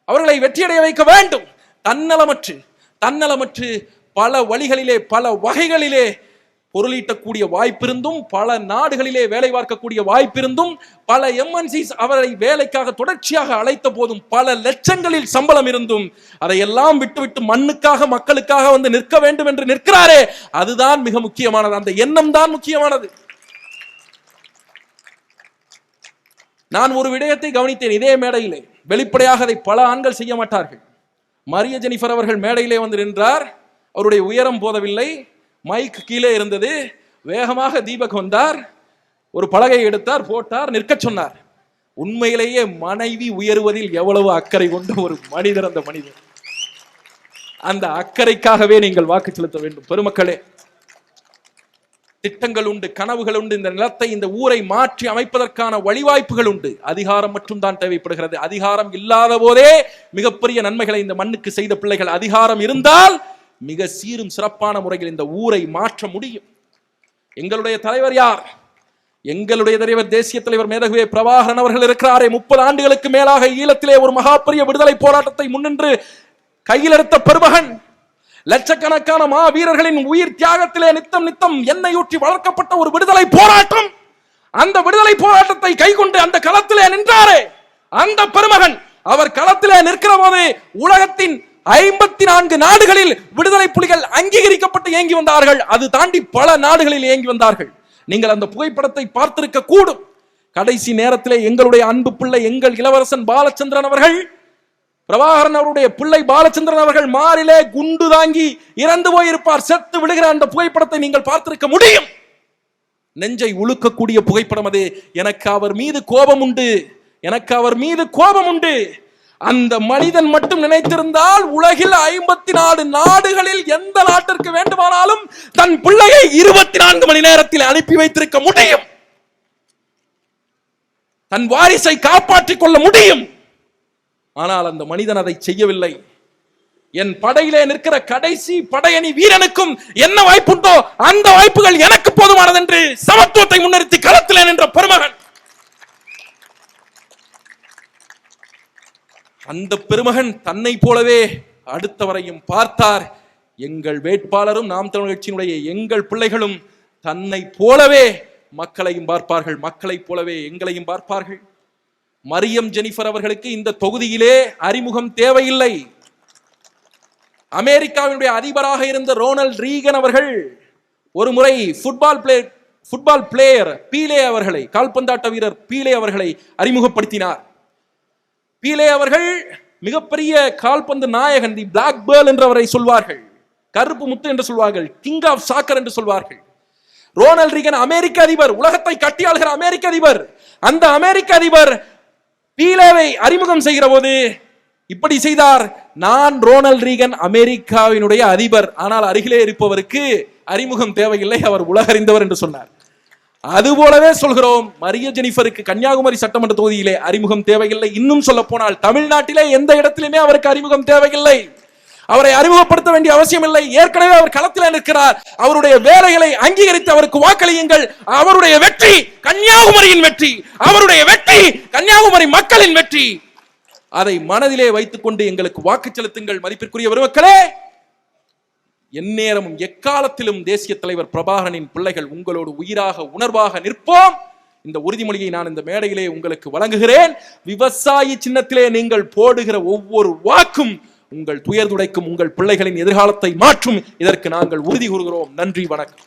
அவர்களை வெற்றியடைய வைக்க வேண்டும். தன்னலமற்று பல வழிகளிலே, பல வகைகளிலே பொருளீட்டக்கூடிய வாய்ப்பிருந்தும், பல நாடுகளிலே வேலை பார்க்கக்கூடிய வாய்ப்பிருந்தும், பல எம்என்சிஸ் அவரை வேலைக்காக தொடர்ச்சியாக அழைத்த போதும், பல லட்சங்களில் சம்பளம் இருந்தும் அதையெல்லாம் விட்டுவிட்டு மண்ணுக்காக, மக்களுக்காக வந்து நிற்க வேண்டும் என்று நிற்கிறாரே, அதுதான் மிக முக்கியமானது. அந்த எண்ணம் தான் முக்கியமானது. நான் ஒரு விடயத்தை கவனித்தேன் இதே மேடையிலே. வெளிப்படையாக அதை பல ஆண்கள் செய்ய மாட்டார்கள். மரிய ஜெனிஃபர் அவர்கள் மேடையிலே வந்து நின்றார். அவருடைய உயரம் போதவில்லை, மைக் கீழே இருந்தது. வேகமாக தீபக் வந்தார், ஒரு பலகையை எடுத்தார், போட்டார், நிற்க சொன்னார். உண்மையிலேயே மனைவி உயருவதில் எவ்வளவு அக்கறை கொண்ட ஒரு மனிதர் அந்த மனிதர். அந்த அக்கறைக்காகவே நீங்கள் வாக்கு செலுத்த வேண்டும். பெருமக்களே, திட்டங்கள் உண்டு, கனவுகள் உண்டு. இந்த நிலத்தை, இந்த ஊரை மாற்றி அமைப்பதற்கான வழிவாய்ப்புகள் உண்டு. அதிகாரம் மட்டும் தான் தேவைப்படுகிறது. அதிகாரம் இல்லாத போதே மிகப்பெரிய நன்மைகளை இந்த மண்ணுக்கு செய்த பிள்ளைகள். அதிகாரம் இருந்தால் மிக சீரும் சிறப்பான முறையில் இந்த ஊரை மாற்ற முடியும். எங்களுடைய தலைவர் யார்? எங்களுடைய தலைவர், தேசிய தலைவர் மேதகுவே பிரபாகரன் அவர்கள் இருக்கிறாரே. 30 ஆண்டுகளுக்கு மேலாக ஈழத்திலே ஒரு மகாபெரிய விடுதலை போராட்டத்தை முன்னின்று கையில் எடுத்த பெருமகன். லட்சக்கணக்கான மாவீரர்களின் உயிர் தியாகத்திலே நித்தம் நித்தம் எண்ணெய் ஊற்றி வளர்க்கப்பட்ட ஒரு விடுதலை போராட்டம். அந்த விடுதலை போராட்டத்தை கைகொண்டு அந்த களத்திலே நின்றாரே அந்த பெருமகன். அவர் களத்திலே நிற்கிற போது உலகத்தின் 54 நாடுகளில் விடுதலை புலிகள் அங்கீகரிக்கப்பட்டு இயங்கி வந்தார்கள். அது தாண்டி பல நாடுகளில் இயங்கி வந்தார்கள். நீங்கள் அந்த புகைப்படத்தை பார்த்திருக்க கூடும். கடைசி நேரத்திலே எங்களுடைய அன்பு பிள்ளை, எங்கள் இளவரசன் பாலச்சந்திரன் அவர்கள், பிரபாகரன் அவருடைய பிள்ளை பாலச்சந்திரன் அவர்கள் மாறிலே குண்டு தாங்கி இறந்து போயிருப்பார். செத்து விடுகிற அந்த புகைப்படத்தை நீங்கள் பார்த்திருக்க முடியும். நெஞ்சை உழுக்கக்கூடிய புகைப்படம் அது. எனக்கு அவர் மீது கோபம் உண்டு, எனக்கு அவர் மீது கோபம் உண்டு. அந்த மனிதன் மட்டும் நினைத்திருந்தால் உலகில் 54 நாடுகளில் எந்த நாட்டிற்கு வேண்டுமானாலும் தன் பிள்ளையை 24 மணி நேரத்தில் அனுப்பி வைத்திருக்க முடியும். தன் வாரிசை காப்பாற்றிக் கொள்ள முடியும். ஆனால் அந்த மனிதன் அதை செய்யவில்லை. என் படையிலே நிற்கிற கடைசி படையணி வீரனுக்கும் என்ன வாய்ப்புண்டோ அந்த வாய்ப்புகள் எனக்கு போதுமானது என்று சமத்துவத்தை முன்னிறுத்தி களத்திலே நின்ற பெருமகன். அந்த பெருமகன் தன்னை போலவே அடுத்தவரையும் பார்த்தார். எங்கள் வேட்பாளரும் நாம் தமிழர் கட்சியினுடைய எங்கள் பிள்ளைகளும் தன்னை போலவே மக்களையும் பார்ப்பார்கள், மக்களைப் போலவே எங்களையும் பார்ப்பார்கள். மரியம் ஜெனிஃபர் அவர்களுக்கு இந்த தொகுதியிலே அறிமுகம் தேவையில்லை. அமெரிக்காவினுடைய அதிபராக இருந்த ரோனால்ட் ரீகன் அவர்கள் ஒரு முறை ஃபுட்பால் பிளேயர் பீலே அவர்களை, கால்பந்தாட்ட வீரர் பீலே அவர்களை அறிமுகப்படுத்தினார். பீலே அவர்கள் மிகப்பெரிய கால்பந்து நாயகன், தி பிளாக் பேர்ல் என்று அவரை சொல்வார்கள், கருப்பு முத்து என்று சொல்வார்கள், கிங் ஆஃப் சாக்கர் என்று சொல்வார்கள். ரோனால்ட் ரீகன் அமெரிக்க அதிபர், உலகத்தை கட்டியாளுகிற அமெரிக்க அதிபர். அந்த அமெரிக்க அதிபர் பீலேவை அறிமுகம் செய்கிற போது இப்படி செய்தார். நான் ரோனால்ட் ரீகன் அமெரிக்காவினுடைய அதிபர், ஆனால் அருகிலே இருப்பவருக்கு அறிமுகம் தேவையில்லை, அவர் உலகறிந்தவர் என்று சொன்னார். அதுபோலவே சொல்கிறோம், மரிய ஜெனிஃபருக்கு கன்னியாகுமரி சட்டமன்ற தொகுதியிலே அறிமுகம் தேவையில்லை. இன்னும் சொல்ல போனால் தமிழ்நாட்டிலே எந்த இடத்திலுமே அவருக்கு அறிமுகம் தேவையில்லை. அவரை அறிமுகப்படுத்த வேண்டிய அவசியம் இல்லை. ஏற்கனவே அவர் களத்தில் நிற்கிறார். அவருடைய வேலைகளை அங்கீகரித்து அவருக்கு வாக்களியுங்கள். அவருடைய வெற்றி கன்னியாகுமரியின் வெற்றி, அவருடைய வெற்றி கன்னியாகுமரி மக்களின் வெற்றி. அதை மனதிலே வைத்துக் கொண்டு எங்களுக்கு வாக்கு செலுத்துங்கள். மதிப்பிற்குரிய பெருமக்களே, எந்நேரமும் எக்காலத்திலும் தேசிய தலைவர் பிரபாகரனின் பிள்ளைகள் உங்களோடு உயிராக உணர்வாக நிற்போம். இந்த உறுதிமொழியை நான் இந்த மேடையிலே உங்களுக்கு வழங்குகிறேன். விவசாயி சின்னத்திலே நீங்கள் போடுகிற ஒவ்வொரு வாக்கும் உங்கள் துயர் துடைக்கும், உங்கள் பிள்ளைகளின் எதிர்காலத்தை மாற்றும். இதற்கு நாங்கள் உறுதி கூறுகிறோம். நன்றி, வணக்கம்.